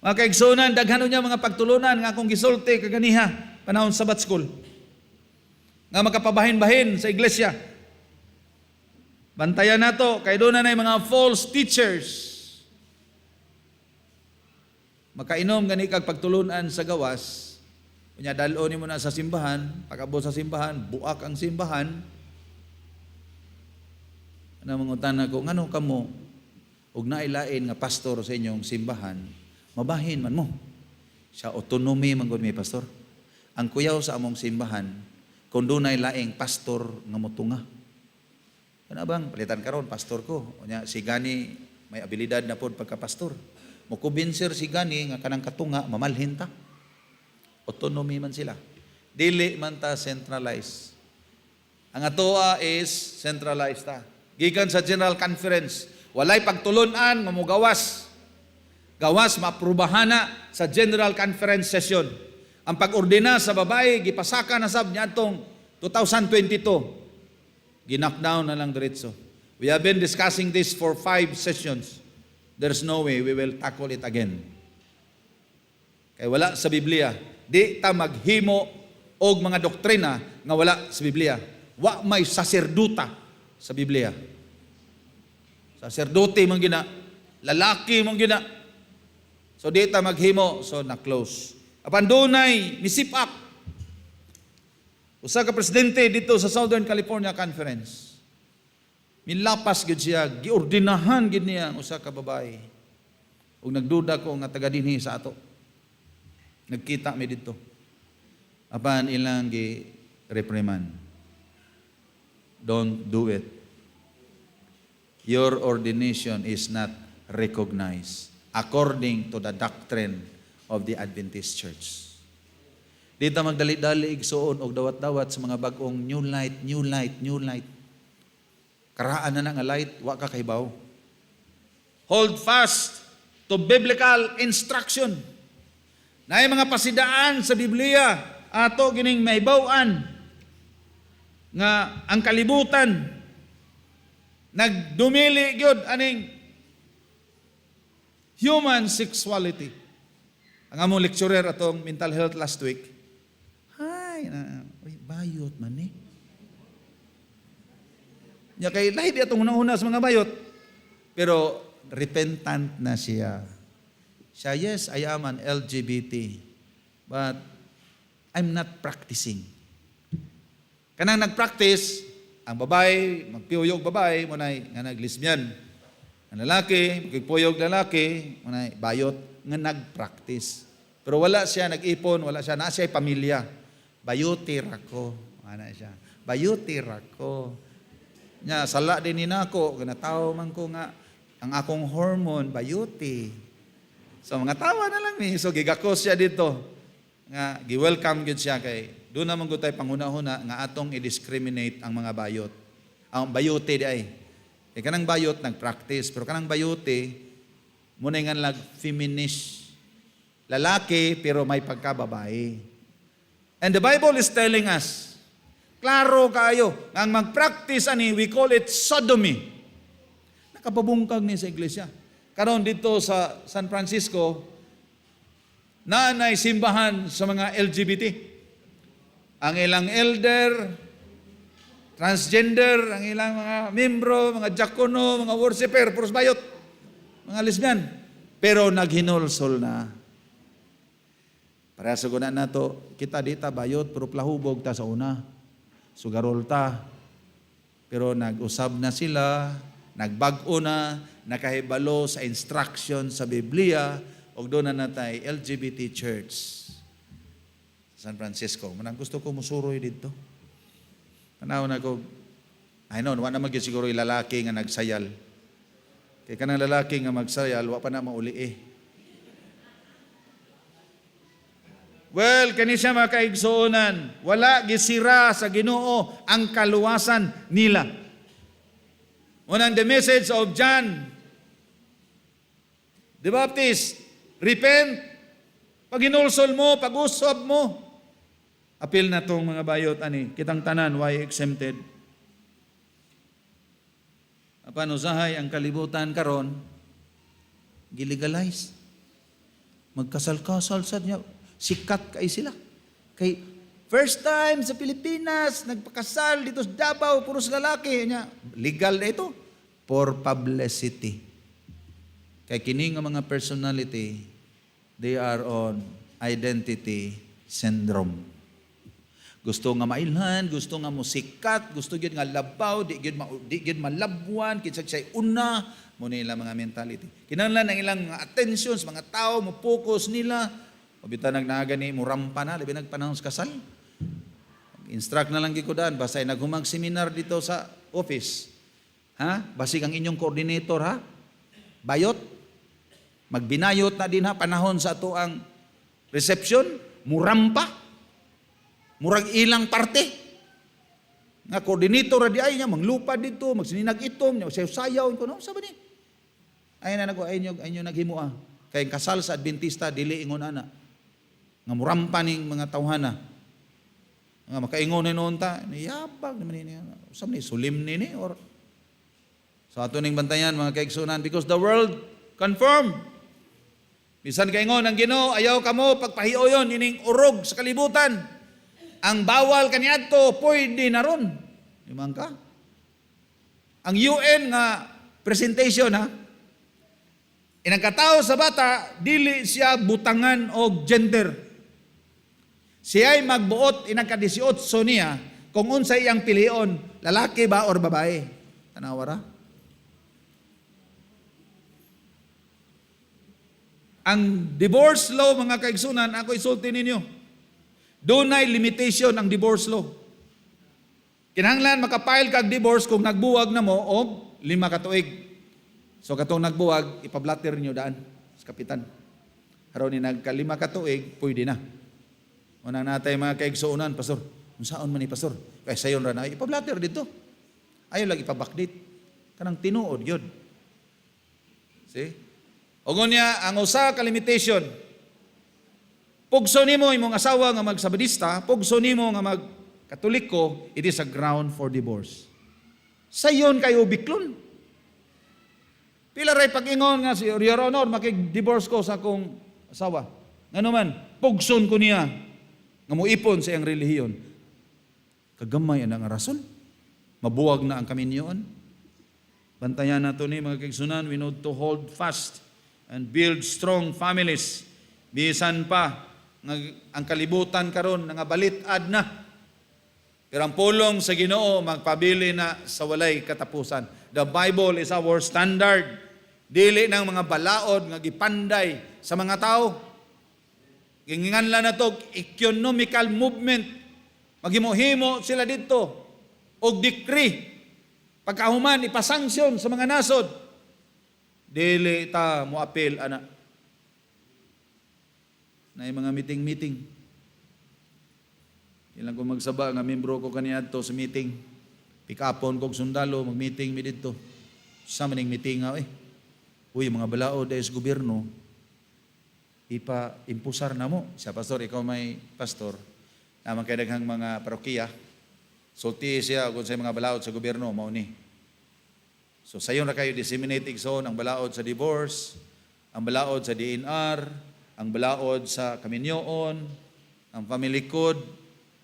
C: Mga kaigsunan, daghanon niya mga pagtulunan nga akong gisulti kaganiha panahon Sabbath school. Nga makapabahin-bahin sa iglesia. Bantayan nato kay doon na mga false teachers. Makainom gani kag pagtulunan sa gawas. Kunya dalon nimo na sa simbahan, pagabot sa simbahan, buak ang simbahan. Ano mangutan ako, ngano kamo ug nailain nga pastor sa inyong simbahan, mabahin man mo. Sa autonomy man gud may pastor. Ang kuyaw sa among simbahan, kung dunay laing pastor nga motunga. Ano bang palitan karon pastor ko? Unya si gani may abilidad na pod pagka-pastor. Mo kumbinser si gani nga kanang katunga mamalhin ta. Autonomy man sila. Dili man ta centralized. Ang atoa is centralized ta. Gikan sa General Conference, walay pagtulunan nga mogawas. Gawas maaprubahana sa General Conference session. Ang pag-ordina sa babae gipasaka na sab niadtong 2022. Ginakdown na lang diretso. We have been discussing this for 5 sessions. There's no way we will tackle it again. Kay wala sa Biblia. Di ta maghimo og mga doktrina nga wala sa Biblia. Wa may saserduta sa Biblia. Saserdote man gina, lalaki man gina. So di ta maghimo, so na-close. Apan dunay nisipak. Usa ka presidente dito sa Southern California Conference. Minlapas gid siya, giordinahan gid niya ang usa ka babae. Ug nagduda ko nga taga dinhi sa ato. Nagkita mi dito. Apan ilang gi reprimand. Don't do it. Your ordination is not recognized according to the doctrine of the Adventist Church. Dito magdali-dali igsuon og dawat-dawat sa mga bag-ong new light, new light, new light. Karaan na nga light, wa ka kahibaw. Hold fast to biblical instruction. Naay mga pasidaan sa Biblia ato gining mahibaw-an nga ang kalibutan nagdumili gyud aning human sexuality. Ang among lecturer atong mental health last week, bayot man eh. Nya kay lahi di atong una-una sa mga bayot. Pero repentant na siya. Siya, yes, I am an LGBT. But I'm not practicing. Kanang nag-practice, ang babae, magpiyuyog babae, munay nga nag-lesbian. Ang lalaki, magpiyuyog lalaki, munay bayot nga nag-practice. Pero wala siya nag-ipon, wala siya, na siya ay pamilya. Bayutir ako. Ano siya? Bayutir ako. Nya, sala din ninako, ganataw man ko nga, ang akong hormone, bayuti. So, mga tawa na lang ni. So, gigakos siya dito. Nga, gi-welcome gud siya kay, doon naman ko tayo panguna-huna, nga atong i-discriminate ang mga bayot. Ang bayuti di ay. E kanang bayot, nag-practice. Pero kanang bayuti, muna nga feminist lalaki pero may pagkababae. And the Bible is telling us, klaro kayo, ang mag-practice ani, we call it sodomy. Nakapabungkag ni sa iglesia. Karon dito sa San Francisco, nanay simbahan sa mga LGBT. Ang ilang elder, transgender, ang ilang mga membro, mga diakono, mga worshiper, puros bayot, mga lesbian. Pero naghinulsol na. Para sugunan na to, kita dita bayot, pero plahubog ta sa una. Sugarol ta. Pero nag-usab na sila, nagbag-o na, nakahibalo sa instruction sa Biblia, o doon na natay LGBT Church. San Francisco. Manang gusto ko musuroy dito. Tanaw na ko, I know, wala naman siguro yung lalaki nga nagsayal. Kaya kanang lalaki nga magsayal, wala pa na mauli eh. Well, kani siya makaigsuonan, wala gisira sa Ginoo ang kaluwasan nila. Unang the message of John the Baptist, repent, pag inulsol mo, pag-usab mo. Apil na tong mga bayot, ani, kitang tanan, why exempted? Apan usahay ang kalibutan karon, gilegalize. Magkasal-kasal sa niya, sikat kay sila. Kay first time sa Pilipinas, nagpakasal dito sa Davao, puros lalaki. Niya, legal na ito for publicity. Kay kini nga mga personality, they are on identity syndrome. Gusto nga mailhan, gusto nga musikat, gusto gyud nga labaw, di gyud malabwan, kinsa say una, mo nila mga mentality. Kinahanglan ang ilang mga attention sa mga tao, mo focus nila. O bita nagnagani mo rampa na, labi nagpanahon sa kasal. Instruct na lang gikudan, basta naghumag seminar dito sa office. Ha? Basig ang inyong coordinator, ha? Bayot. Magbinayot na din ha, panahon sa ato ang reception, murampa. Murag ilang parte. Nga coordinator di ay niya, manglupad dito, magsininag itom, sayaw, ko no, sabi ni. Ay na nago, ay nyo naghimua. Kaya kasal sa Adventista, dili ingon ana. Nga murampa ning mga tawhana. Nga makaingon ni noon ta, niyabag naman ni, sabi ni, sulim ni or so ato ning bantayan mga kaigsunan, because the world confirmed. Bisan kaingon ang Ginoo, ayaw kamo pagpahiuyon ining urog sa kalibutan. Ang bawal kaniadto pwede na ron. Limang ka. Ang UN nga presentation ha, inagkatao sa bata, dili siya butangan og gender. Siya'y magbuot inagka-18 niya kung unsay iyang pilion, lalaki ba or babae. Tanawara. Ang divorce law, mga kaigsunan, ako isulti ninyo. Dunay limitation ang divorce law. Kinahanglan makapile kag divorce kung nagbuwag na mo og 5 ka tuig. So katong nagbuwag, ipablatter niyo daan sa kapitan. Haron ni nagka 5 ka tuig, pwede na. Unang natay mga kaigsuunan, pastor. Unsaon man ni pastor? Kay sayon ra na ipablatter dito. Ayo lang ipabakdate. Kanang tinuod gyud. See? Ogon niya ang usa ka limitation. Pugso nimo imong asawa nga magsabadista, pugso nimo nga magkatoliko, it is a ground for divorce. Sayon kayo biklon. Pila ray pag-ingon nga si Your Honor, makig-divorce ko sa akong asawa. Ngano man, pugson ko niya nga muipon sa iyang relihiyon. Kagamay ang rason. Mabuwag na ang kaminyoon. Bantayan nato ni mga kaigsunan, we need to hold fast and build strong families. Bisan pa ang kalibutan karon nga balitad na. Pero ang pulong sa Ginoo magpabili na sa walay katapusan. The Bible is our standard. Dili ng mga balaod nga gipanday sa mga tao. Ginganlan na to economical movement. Maghimuhimo sila dito og decree. Pagkahuman ipasanksyon sa mga nasod. Dili ta mo apel ana. Na yung mga meeting. Ilang ko magsaba nga membro ko kaniadto sa meeting. Pick-upon kog sundalo, mag-meeting mi dito. Sa maning meeting nga Uy, mga balaod sa gobyerno, ipa-impusar na mo. Siya, pastor, ikaw may pastor, naman kay daghang mga parokiya, sulti siya kung sa mga balaod sa gobyerno, mao ni. So sayon na kayo disseminate igsoon ang balaod sa divorce, ang balaod sa DNR, ang balaod sa kaminyoon, ang family code,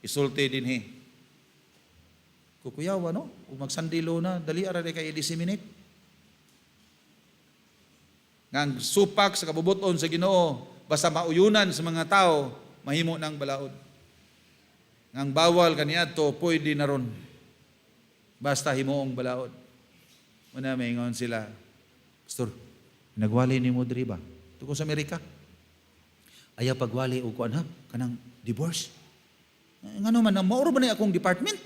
C: isulti dinhi. Kukuyawa, no? Kung magsandilo na, dali ara kay i-disseminate. Ngang supak sa kabubuton sa Ginoo, basta mauyunan sa mga tao, mahimo ng balaod. Ngang bawal kaniadto, pwede na ron. Basta himuong balaod. Una may ingon sila, pastor, nagwali ni mo diri ba? Tuko sa Amerika. Ayaw pagwali o kuan ha, kanang divorce. Ngano man, mauro ba na akong department?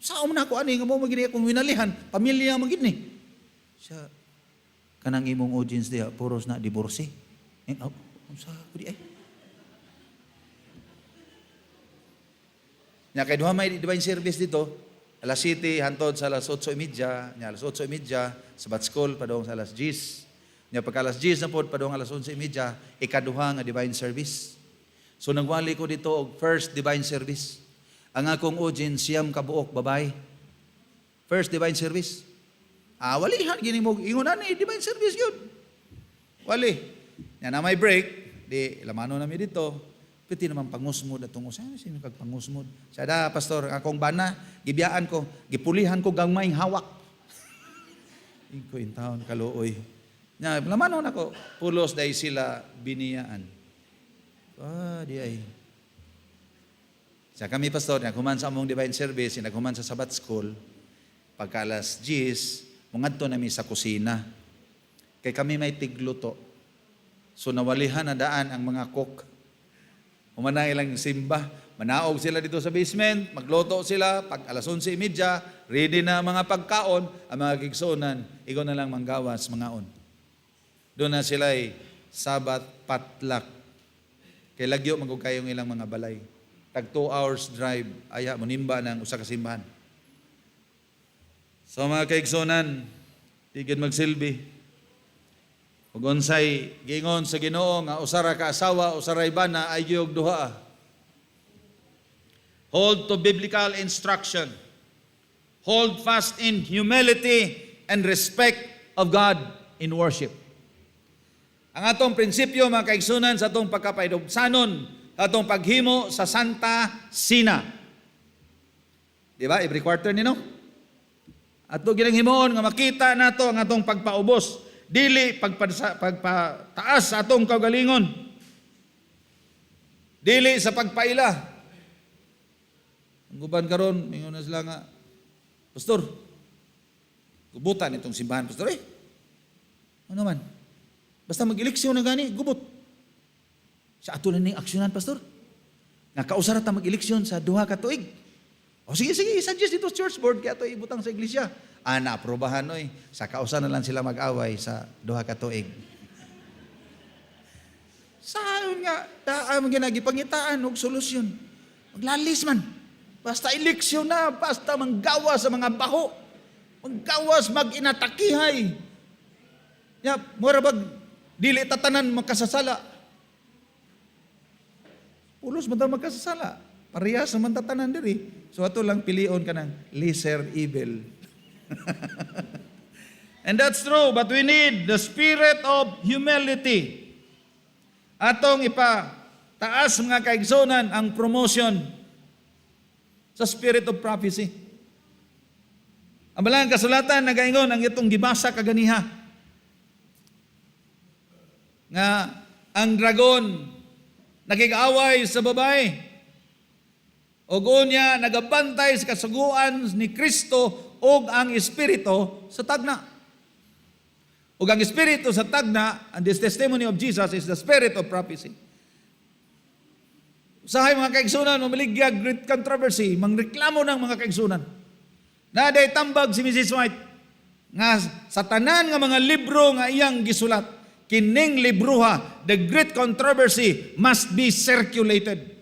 C: Saan man ako ani, nga mo magini akong winalihan, pamilya magid ni. Siya, kanang imong audience diha, puros na divorce. Sa kudi ay. Nya kay duha may divine service dito, alas 7 hantod sa alas 8:30, nya alas 8:30 sa bat school padong sa alas 10. Nya pagka alas 10 na pod padong alas 11:30 ikaduha nga divine service. So nagwali ko dito og first divine service. Ang akong audience siyam kabuok babae. First divine service. Walihan gini mo ingon ani divine service yun. Wali. Nya na may break, di lamano na mi dito. Piti naman pangusmod atong usa sino kag pangusmod. Sada pastor akong bana gibiyaan ko, gipulihan ko gagmayng hawak. Ingko in taon kaluoy. Nya lamano nako pulos dai sila biniyaan. Di ay. Sa kami pastor naghuman sa among divine service, naghuman sa Sabbath school. Pagka alas 10, mungadto nami sa kusina. Kay kami may tigluto. So nawalihan na daan ang mga cook. Umana ilang simba, manaog sila dito sa basement, magluto sila, pag alas 11:30, ready na mga pagkaon, ang mga kigsunan, ikaw na lang manggawas, mangaon. Doon na sila Sabat patlak. Kay lagyo magkayong ilang mga balay. Tag 2 hours drive, aya, munimba ng usa ka simbahan. So mga kaigsunan, tigid magsilbi. Ug unsay gingon sa Ginoo nga usara ka asawa, usaray bana ay gyud duha. Hold to biblical instruction. Hold fast in humility and respect of God in worship. Ang atong prinsipyo mga kaigsunan sa atong pagkapaidugsanon, atong paghimo sa Santa Sina. Di ba? Every quarter nino. Ato ginang himuon nga makita nato ang atong pagpaubos. Dili pagpataas sa atong kaugalingon. Dili sa pagpaila. Ang guban karon, mingon na sila nga, pastor, gubutan itong simbahan, pastor ano man? Basta mag-eleksyon na gani, gubot. Sa ato na ning aksyonan, pastor. Nga kausara ta mag-eleksyon sa 2 ka tuig. O sige, suggest dito church board kaya ito ibutang sa iglesia. Naaprobahan sa kausa na lang sila mag-away sa 2 ka tuig. Saan nga, daan ginagipangitaan og solusyon. Maglalis man. Basta eleksyon na, basta manggawas sa mga baho. Manggawas, mag-inatakihay. Mura bag, dili tatanan magkasasala. Pulos man magkasasala. Parehas naman tatanan diri. So ato lang pilion ka ng lesser evil. And that's true, but we need the spirit of humility. Atong ipataas mga kaigsunan ang promotion sa spirit of prophecy. Ang balang kasulatan nagaingon ang itong gibasa kaganiha nga ang dragon nakig-away sa babae. Og unya nagabantay sa kasuguan ni Kristo og ang espiritu sa tagna. Og ang espiritu sa tagna, and this testimony of Jesus is the spirit of prophecy. Usahay mga kaigsunan, mamaligya great controversy, mangreklamo ng mga kaigsunan. Naday tambag si Mrs. White nga sa tanan nga mga libro nga iyang gisulat, kining libruha, the great controversy must be circulated.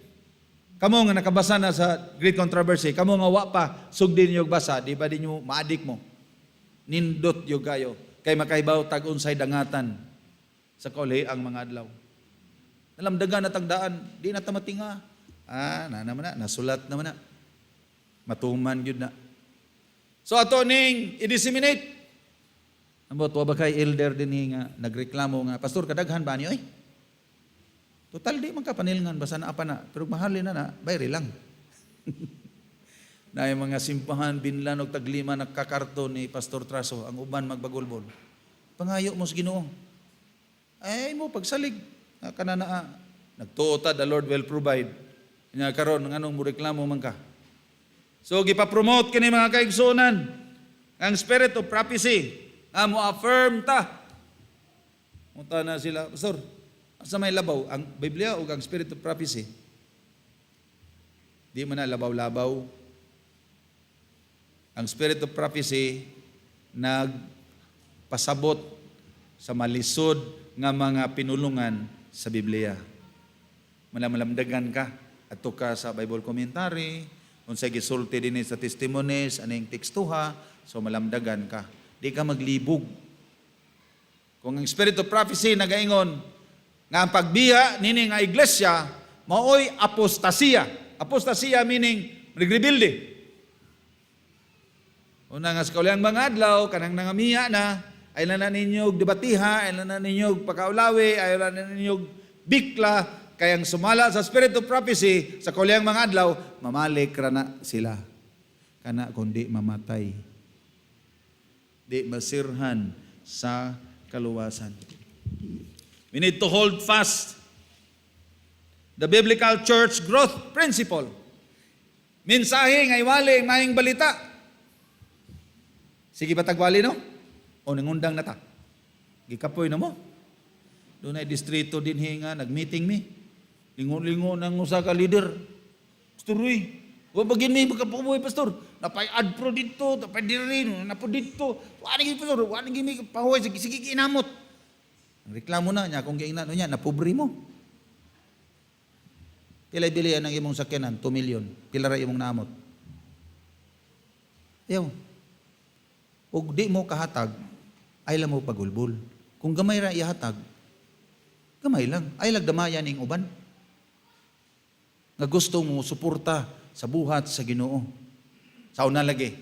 C: Kamo nga nakabasa na sa great controversy, kamo nga wa pa sugdin yung basa, di ba din yung maadik mo? Nindot yung kayo, kay makahibaw tag-unsay dangatan sa kauli ang mga adlaw. Nalamdagan na tagdaan, di na tamatinga. Na naman na, nasulat naman na. Matuman yun na. So ato ning i-disseminate. Ambot, wa ba kay elder din nga, nagreklamo nga, Pastor, kadaghan ba niyo Total, di man ka panilngan, basta na apa na. Pero mahalin na, bayri lang. Na yung mga simbahan, binlan o taglima, nagkakarto ni Pastor Traso, ang uban magbagulbol. Pangayo mo sa Ginoo. Ay mo, pagsalig. Kananaa, nagtuota, the Lord will provide. Nga karon ng anong mo reklamo man ka. So, gipapromote kini mga kaigsunan. Ang spirit of prophecy, mo affirm ta. Munta na sila, Pastor, sa may labaw, ang Biblia o ang spirit of prophecy? Di man na labaw-labaw. Ang spirit of prophecy, nagpasabot sa malisod nga mga pinulungan sa Biblia. Malamdagan ka, ato ka sa Bible commentary, unsay gisulti din sa testimonies, aning tekstuha, so malamdagan ka. Di ka maglibog. Kung ang spirit of prophecy nagaingon, nga ang pagbiya nini nga iglesia, maoy apostasiya. Apostasiya meaning nagrebilde. Una nga sa kauliang mga adlaw, kanang nangamiya na, ay na ninyog debatiha, ay na ninyog pagkaulawi, ay na ninyog bikla, kayang sumala sa spirit of prophecy, sa kauliang mga adlaw, mamalik na sila. Kana kundi mamatay. Di masirhan sa kaluwasan. We need to hold fast the biblical church growth principle. Mensahe ngay wali maing balita. Sige patagwali no? O nangundang na ta. Gikapoy na mo. Doon ay distrito din hinga, nag-meeting mi. Lingon-lingon ng usa ka leader. Pastor Ruy, wa bagin mi pagkapumoy pastor. Napay adpro dito, napay diri, napo dito. Wa ni pastor, wa ni mi pahuway sige inamot. Ang reklamo na niya kung giingnan niya napobre mo. Pila bilihan ang imong sakyanan? 2 million. Pila ra imong naamot? Ayaw. Ug di mo kahatag, ay lang mo pagulbol. Kung gamay ra ihatag, gamay lang. Ay lagdamayan ning uban. Nga gusto mo suporta sa buhat sa Ginoo. Sa una lagi.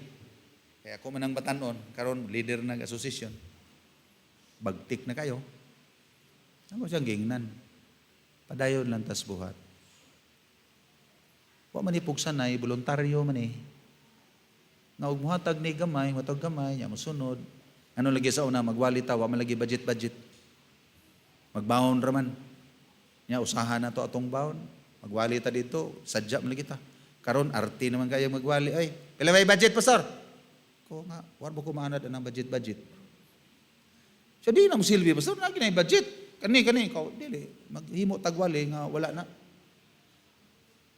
C: Kaya ako manang batanon, karon leader ng association. Bagtik na kayo. Ano siyang gingnan? Padayon lang tas buhat. Wa man ipugsan na, voluntaryo man Nga ug muhatag ni gamay, matag gamay, nya mosunod. Ano lagi sa una magwali ta, wa man lagi budget. Magbawon ra man. Nya usahan na to atong bawon. Magwali ta dito, sadya man lagi ta. Karon arti naman kayo magwali ay. Pila may budget pastor? Ko nga, war ba ko maanad ang budget. So di na mo silbi pastor, na ginay budget. Kani ko dili maghimo tagwali nga wala na.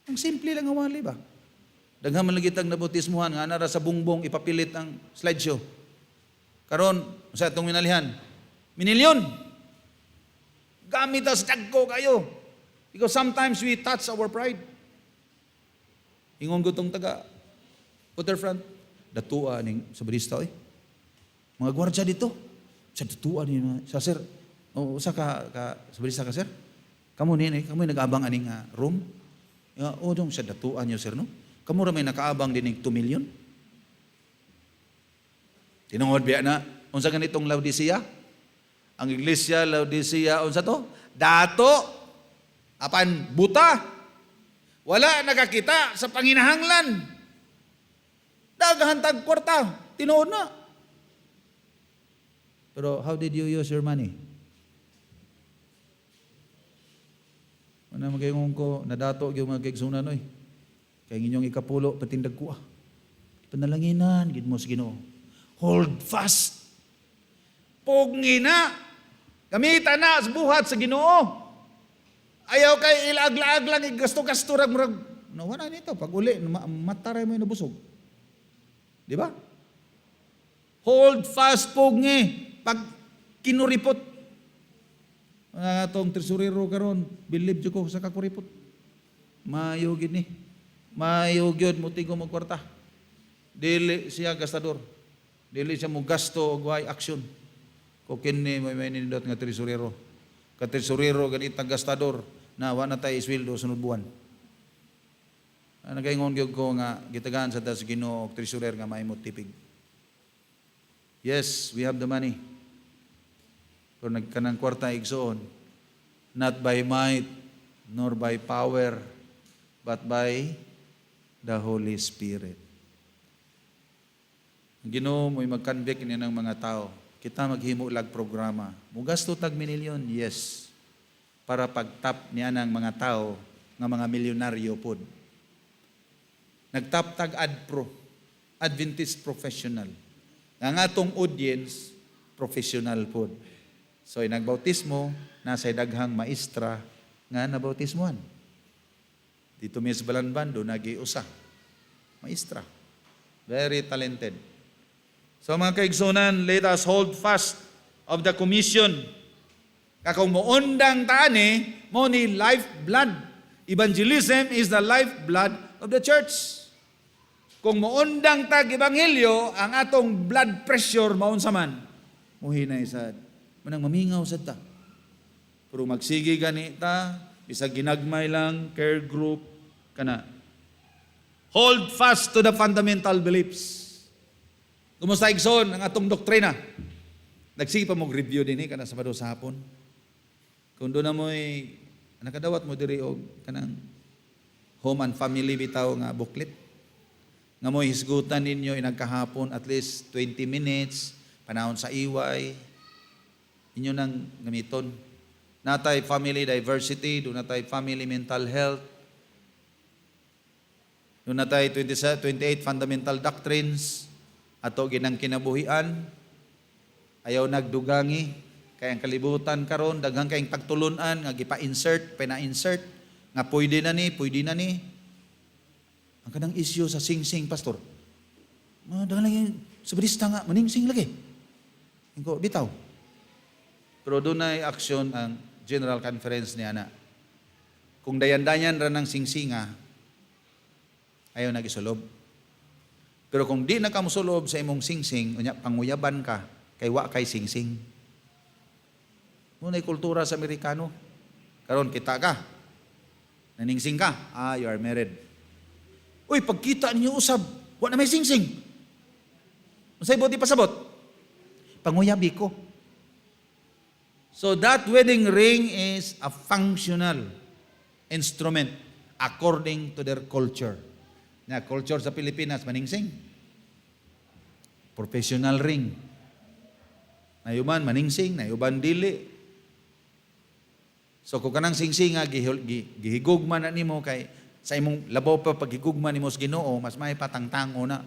C: Ang simple lang nga wali ba? Daghan man lagi tag nabutismuhan nga nara sa bungbong ipapilit ang slideshow. Karon sa atong minalihan, minilyon. Gamit as dagko kayo. Because sometimes we touch our pride. Ingon gutong taga Waterfront, datua ning sabrista Mga gwardiya dito. Sa datua ni sa sir. O usa ka sabrista ka sir? Kamo nag-abang aning room. O dong sa datuan niyo sir no. Kamo ra may nakaabang dinig 2 million. Tinungod biya na unsa ganitong Laodicea? Ang iglesia Laodicea unsa to? Dato apan buta. Wala nakakita sa panginahanglan. Daghan tag kwarta, tinuod na. Pero how did you use your money? Ano magayong ko, nadato yung mga kaigsunan oy. Kaya inyong ikapulo, patindag ko Panalanginan, gid mo sa Ginoo. Hold fast. Pugngina. Gamitan na sa buhat sa Ginoo. Ayaw kay ilag-lag lang, gasto-gasto murag. No, wala nito. Pag uli, mataray mo yung nabusog. Di ba? Hold fast, pugngi. Pag kinuripot, atong tresurero karon, believe jud ko sa kakuripot. Mayo gid ni. Mayo gyud mo tigo mo kwarta. Dili siya gastador. Dili siya mo gasto og way action. Ko kini may nindot nga tresurero. Ka tresurero ganit ang gastador. na wa na tayo isweldo sunod buwan. Nagaingon gyud ko nga gitagaan sa tas Ginoo og treasurer nga maimot tipig. Yes, we have the money. Pero nagkanang kwarta igsoon, not by might nor by power, but by the Holy Spirit. Ang Ginoo mo'y mag-convict niya ng mga tao. Kita maghimo lag programa. Mugasto tag minilyon, yes. Para pagtap niya ng mga tao nga mga milyonaryo pod. Nagtap tag AdPro, Adventist Professional. Ang atong audience, professional pod. So, nagbautismo, nasa daghang maestra nga nabautismuhan. Dito mi sa Balanban, doon nag-iusa. Maestra. Very talented. So mga kaigsunan, let us hold fast of the commission. Kakong moondang taani, mo ni lifeblood. Evangelism is the lifeblood of the church. Kung moondang tag ebanghelyo, ang atong blood pressure maunsa man, muhinay sad. Manang mamingaw sad ta. Pero magsigi gani ta, bisag ginagmay lang, care group, kana. Hold fast to the fundamental beliefs. Kumusta igsoon ang atong doktrina? Nagsige pa mong review din kana Sabado sa hapon. Kung doon na mo'y nakadawat mo diri og kanang home and family bitaw nga booklet. Nga mo'y hisgutan ninyo inagkahapon at least 20 minutes, panahon sa iway, inyo nang gamiton. Natay family diversity, doon natay family mental health, doon natay 28 fundamental doctrines, ato ginang kinabuhian, ayaw nagdugangi, kaya ang kalibutan karon daghang kayong pagtulunan, nga gipa-insert, pina-insert, nga pwede na ni. Ang kanang issue sa sing-sing, pastor, daghang lagi, sabadista nga, maning-sing lagi. Ingko, bitaw. Pero doon ay aksyon ang General Conference niya na. Kung dayan-dayan ra ng sing-singa, ayaw nagisulob. Pero kung di na ka musulob sa imong sing-sing, panguyaban ka, kay wa kay sing-sing. Muna'y kultura sa Amerikano. Karon kita ka, naningsing ka, you are married. Uy, pagkita ninyo usab, wa na may sing-sing. Masay buti pasabot. Panguyabi ko. So that wedding ring is a functional instrument according to their culture. Na culture sa Pilipinas, maningsing. Professional ring. Nayuman, maningsing. Nayuban, dili. So, kung kanang sing-singa, gihigugman na nimo kay sa imong labaw pa paghigugman nimo sa Ginoo, mas may patangtango na.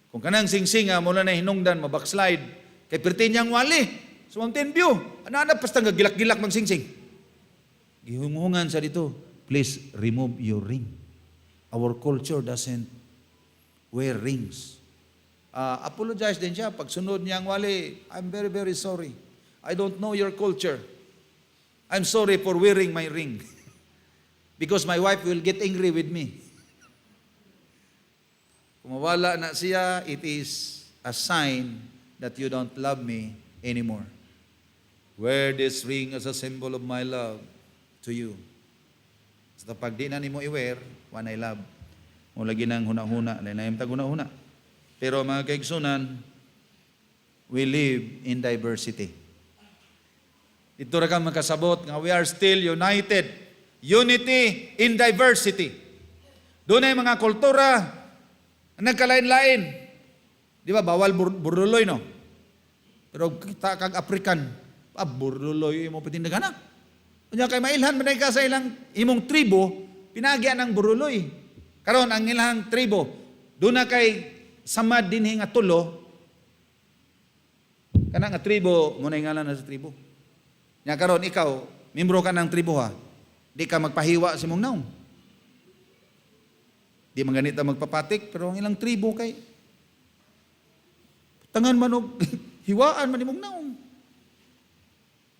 C: Kung kanang sing-singa, mula na hinungdan, mabackslide, kay pertinyang wali. So, mountain view. Ano basta nga gilak-gilak mang sing-sing. Gihungungan sa dito, please remove your ring. Our culture doesn't wear rings. Apologize din siya. Pag sunod niya ang wali, I'm very, very sorry. I don't know your culture. I'm sorry for wearing my ring. Because my wife will get angry with me. Kung mawala na siya, it is a sign that you don't love me anymore. Wear this ring as a symbol of my love to you. So pag di na nimo i-wear, one I love. O lagi nang huna-huna, lain tag huna-huna. Pero mga kaigsunan, we live in diversity. Ito ra ka makasabot nga we are still united. Unity in diversity. Doon ay mga kultura nagkalain-lain. Di ba, bawal burduloy, no? Pero kita kag African, burduloy mo patindagan na. Kanya kay mailhan man ka sa ilang imong tribo, pinagyan ng buruloy. Karon ang ilang tribo, doon na kay samad dinhi nga tulo, kana nga tribo, mo na ngalan na sa tribo. Nya karon ikaw, membro ka ng tribo ha, di ka magpahiwa sa imong naong. Di man ganita magpapatik, pero ang ilang tribo kay tangan man og hiwaan man imong naong.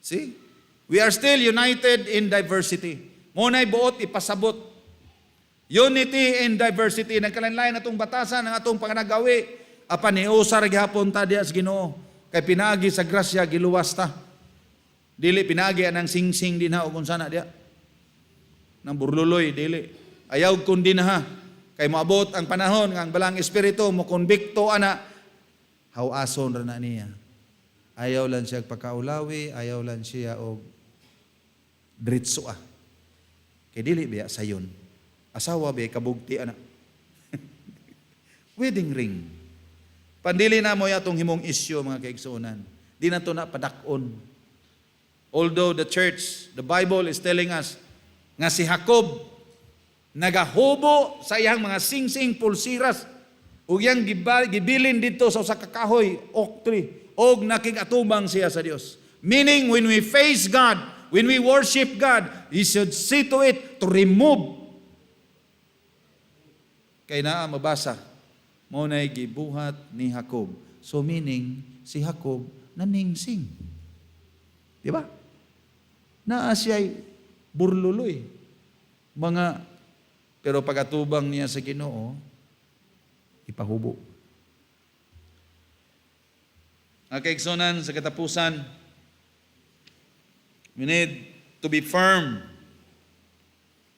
C: See? We are still united in diversity. Muna'y buot ipasabot. Unity in diversity. Nagkalain-lain atong batasan ng atong panganagawi. Apan niusa ra gihapon ta diha sa Ginoo. Kay pinaagi sa grasya giluwas ta. Dili pinagi anang singsing din ha o kung sana dia. Nang burluloy, dili. Ayaw kun din ha. Kay moabot ang panahon nga ang balang espiritu mo konbikto ana. Hawason ra na niya. Ayaw lang siya pagkaulawi, ayaw lang siya og diretso ah. Kay dili biya sayon. Asawa biya kabugti ana. Wedding ring. Pandili na mo yatong himong isyu mga kaigsuonan. Di na to na padakon. Although the church, the Bible is telling us nga si Jacob nagahubo sa iyang mga singsing pulsiras ug yang gibilin dito sa usa ka kahoy oak tree og nakigatubang siya sa Dios. Meaning when we face God, when we worship God, He should see to it to remove. Kay naa mabasa mo na'y gibuhat ni Jacob. So meaning si Jacob naningsing. Di ba? Naa siya'y burluloy. Pero pagatubang niya sa Ginoo, ipahubo. Ang kaigsunan sa katapusan, we need to be firm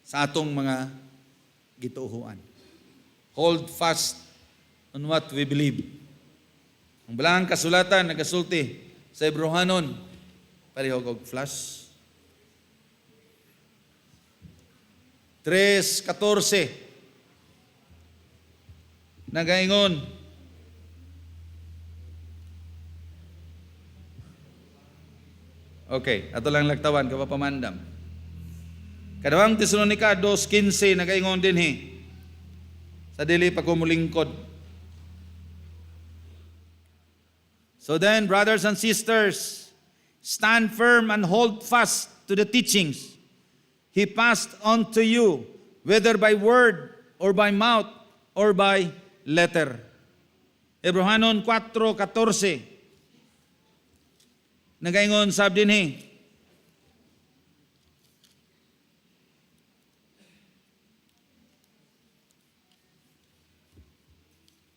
C: sa atong mga gituuhan. Hold fast on what we believe. Ang balahang kasulatan nagasulti sa Hebrehanon, palihog og flash. 3:14 nagaingon okay, ato lang lagtawan kapapamandam. Kadawang Tesalonika 2:15 nagaingon din sa dili pagkumulingkod. So then, brothers and sisters, stand firm and hold fast to the teachings He passed on to you, whether by word or by mouth or by letter. Hebrehanon 4:14 nagaingon sab dinhi,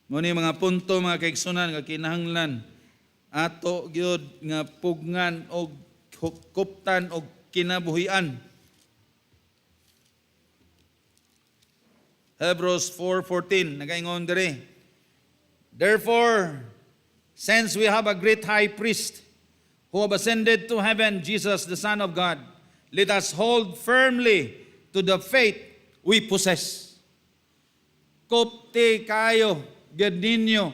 C: muni mga punto mga kaigsunan nga kinahanglan ato gyud nga pugngan og kuptan og kinabuhian. Hebrews 4:14 nagaingon diri, therefore, since we have a great high priest who have ascended to heaven, Jesus the Son of God, let us hold firmly to the faith we possess. Kopte kayo gyud ninyo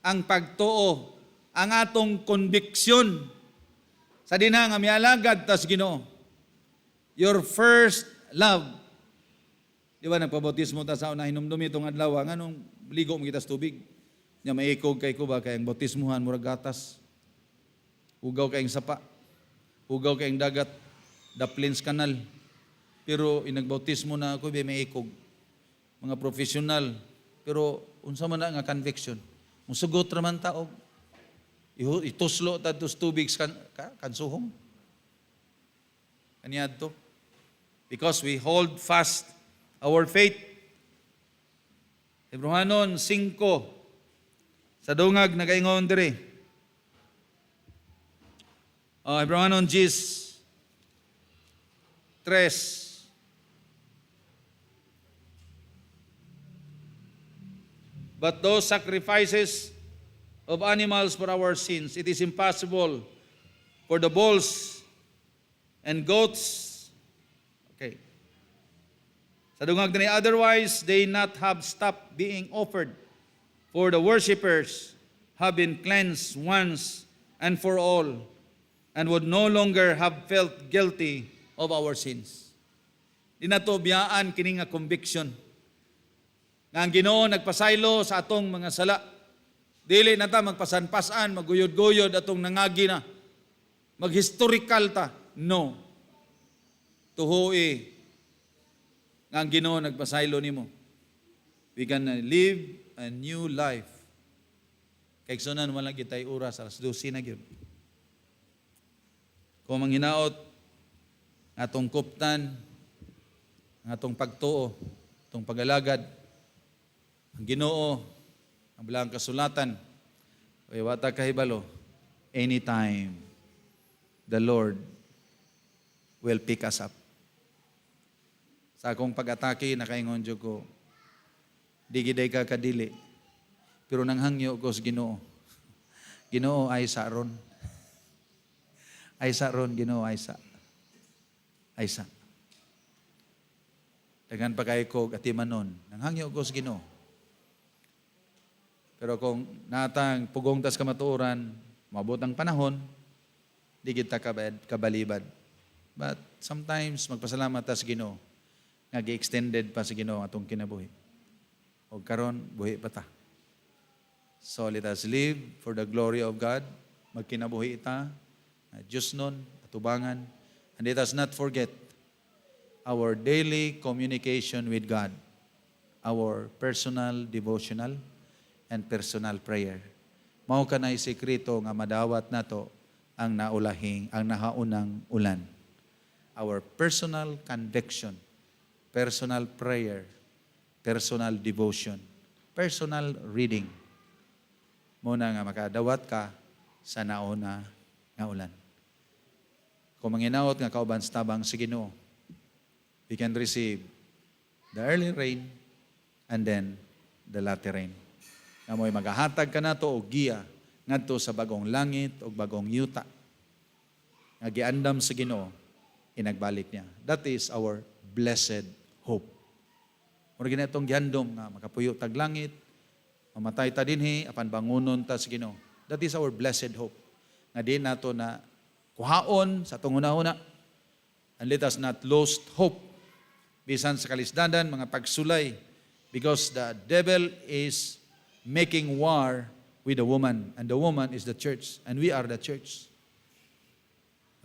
C: ang pagtuo, ang atong konbiksyon sa dinha nga mialagad tas Ginoo. Your first love. Di ba nagpabautismo ta sa una hinumdumi itong adlaw, nganong ligo mo kita sa tubig? Nya maikog kay ko ba kay ang bautismuhan murag gatas. Ugaw kay ang sapa. Ugaw kay ang dagat, Daplins Canal. Pero inagbautismo na ako, maikog. Mga professional. Pero unsa man na nga conviction? Musugot ra man taog. Ituslo ta tus tubig kansuhom. Kaniadto. Because we hold fast our faith. Hebrehanon 5 sa dungag nagaingon diri. Hebrehanon 10:3. But those sacrifices of animals for our sins, it is impossible for the bulls and goats. Okay. Sa dungag ni otherwise, they not have stopped being offered, for the worshippers have been cleansed once and for all, and would no longer have felt guilty of our sins. Di na to biyaan kini nga conviction. Nga ang Ginoo nagpasaylo sa atong mga sala. Dili na ta magpasan-pasan, maguyod-guyod atong nangagi na. Mag-historical ta. No. Tuhoy nga ang Ginoo nagpasaylo nimo. We can live a new life. Kay sunan wala gitay oras alas 12 na gyud. Kung manghinaot atong kuptan, atong pagtuo, atong pagalagad, ang Ginoo, ang bilang kasulatan, ay wata kahibalo, anytime the Lord will pick us up. Sa akong pag-atake, nakaingon dyan ko, di giday ka kadili, pero nanghangyo ko sa Ginoo. Ginoo ay sa ron. Ay sa ron, Ginoo ay sa. Ay sa. Dagan pa kayo ko atimanon, nanghangyo ko sa Ginoo. Pero kung natang pugong tas kamatuoran, mabot ang panahon, di kita kabalibad. But sometimes, magpasalamat ta sa Ginoo, nga gi-extended pa sa Ginoo atong kinabuhi. O karon buhi pa ta. So let us live for the glory of God. Magkinabuhi ita, Diyos nun, atubangan. And let us not forget our daily communication with God, our personal devotional, and personal prayer. Mao kanay sekreto nga madawat nato ang naulahing, ang nahaunang ulan. Our personal conviction, personal prayer, personal devotion, personal reading. Muna nga makadawat ka sa nauna nga ulan. Kung manginaot nga kauban sa tabang sa Ginoo, we can receive the early rain and then the latter rain. Na mo'y magahatag ka na to o giya ngadto sa bagong langit o bagong yuta. Nga giandam sa Ginoo, inagbalik niya. That is our blessed hope. Mura ginatong giandom nga makapuyo tag langit, mamatay ta dinhi apan bangunon ta sa Ginoo. That is our blessed hope. Nga di nato na kuhaon sa atong una-una. And let us not lose hope. Bisan sa kalisdadan, mga pagsulay, because the devil is making war with the woman, and the woman is the church, and we are the church.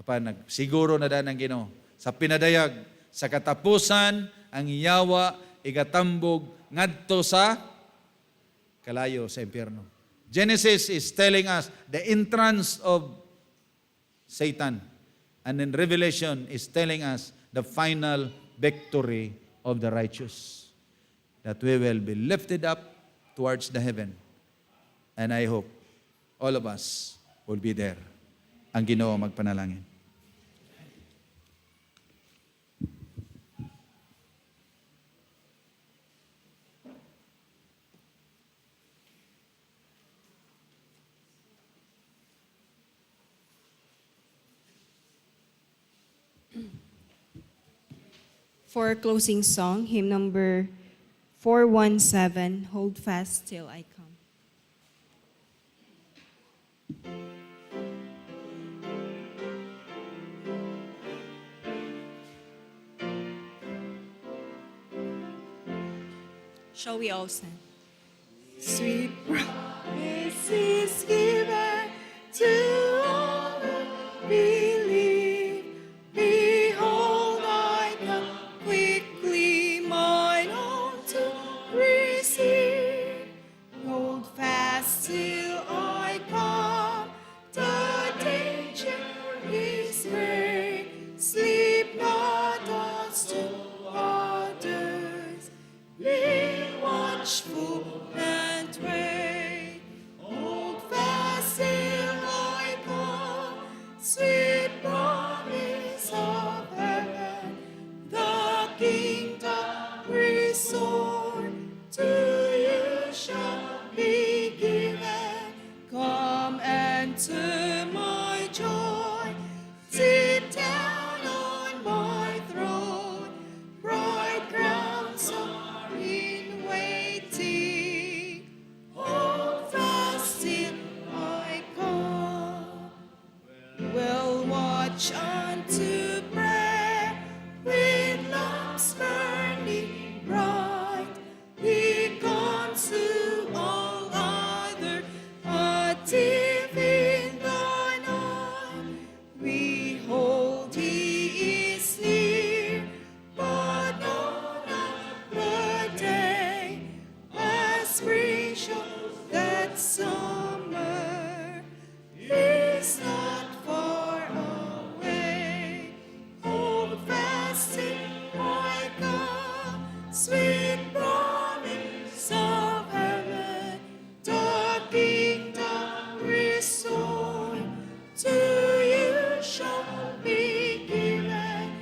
C: Apan nagsiguro na dan ang Ginoo sa pinadayag sa katapusan ang yawa igatambog ngadto sa kalayo sa impyerno. Genesis is telling us the entrance of Satan, and then Revelation is telling us the final victory of the righteous, that we will be lifted up towards the heaven. And I hope all of us will be there. Ang Ginoo magpanalangin.
A: For our closing song, hymn number 417, Hold Fast Till I Come. Shall we all sing? Sweet promise is given to all who believe. Behold, I come quickly, mine own to receive. Hold fast till I come, the danger is great. Sleep not as to others, be watchful and wait. Hold fast till I come, sweet promise of heaven. The kingdom restored to you shall be given. Come enter my joy, sit down on my throne. Bright crowns are in waiting. Hold fast till I come. We'll watch unto prayer with lamps burning bright. He comes to all other active in the night. We hold He is near, but not the day. As spring shows that summer is not far away. Hold fast till I come, sweet promise of heaven. The kingdom restored to you shall be given.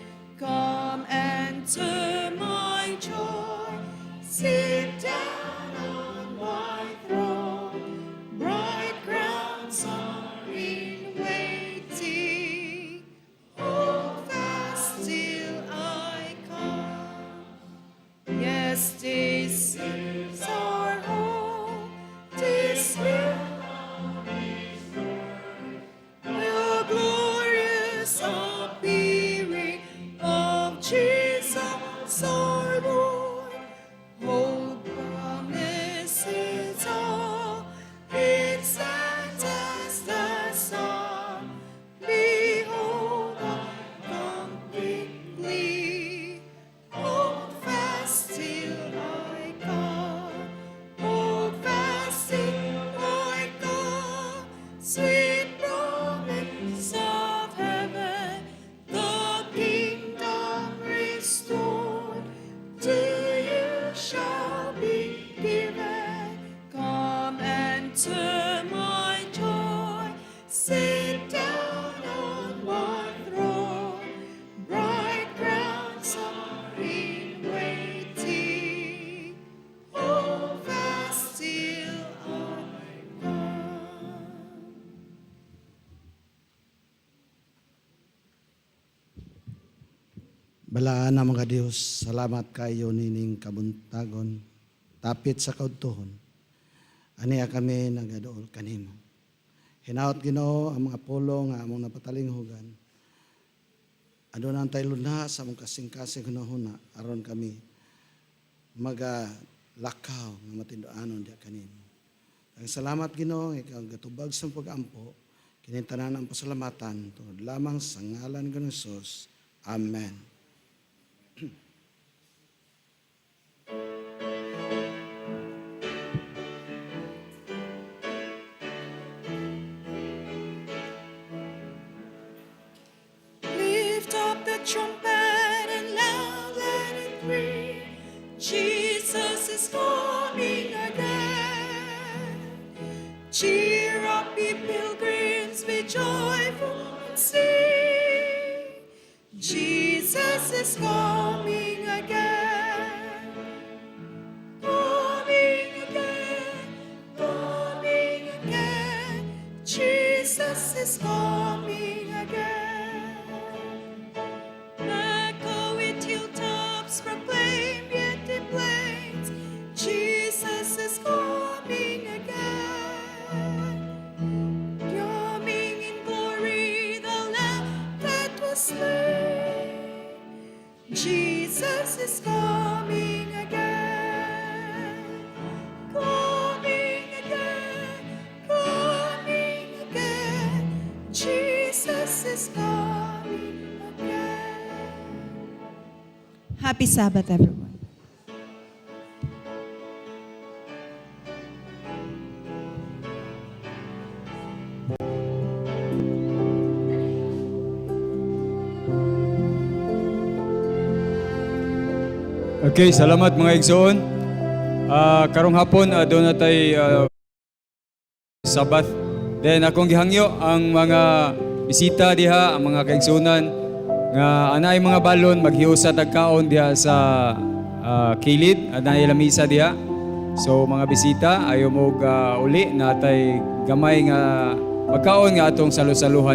H: Balaan na mga Dios, salamat kayo nining kabuntagon, tapit sa kaudtuhon. Aniya kami nagadool kanimo. Hinaot Ginoo ang mga pulo nga among napatalinghugan. Ano na tayo luna sa among kasing-kasing hunahuna aron kami magalakaw nga matindoanon diya kanimo. Ang salamat Ginoo ikaw gatubag sa pag-ampo, kinintanan ang pasalamatan tungod lamang sa ngalan ng Jesus. Amen.
B: Lift up the trumpet and loud let it ring. Jesus is coming again. Cheer up, ye pilgrims, be joyful and sing. Jesus is coming again. Coming again, coming again. Jesus is coming again. Echo with hilltops, proclaim yet in plains, Jesus is coming again. Coming in glory, the Lamb that was slain. Jesus is coming again. Coming again, coming again. Jesus is coming again.
A: Happy Sabbath, everyone.
G: Okay, salamat mga igsoon. Karong hapon doon na tayo Sabat. Then akong gihangyo ang mga bisita diha, ang mga kaigsunan nga anay mga balon maghiusa tagkaon diha sa kilid, anay lamisa diha. So mga bisita ayo mo uli natay gamay nga magkaon nga atong salusaluhan.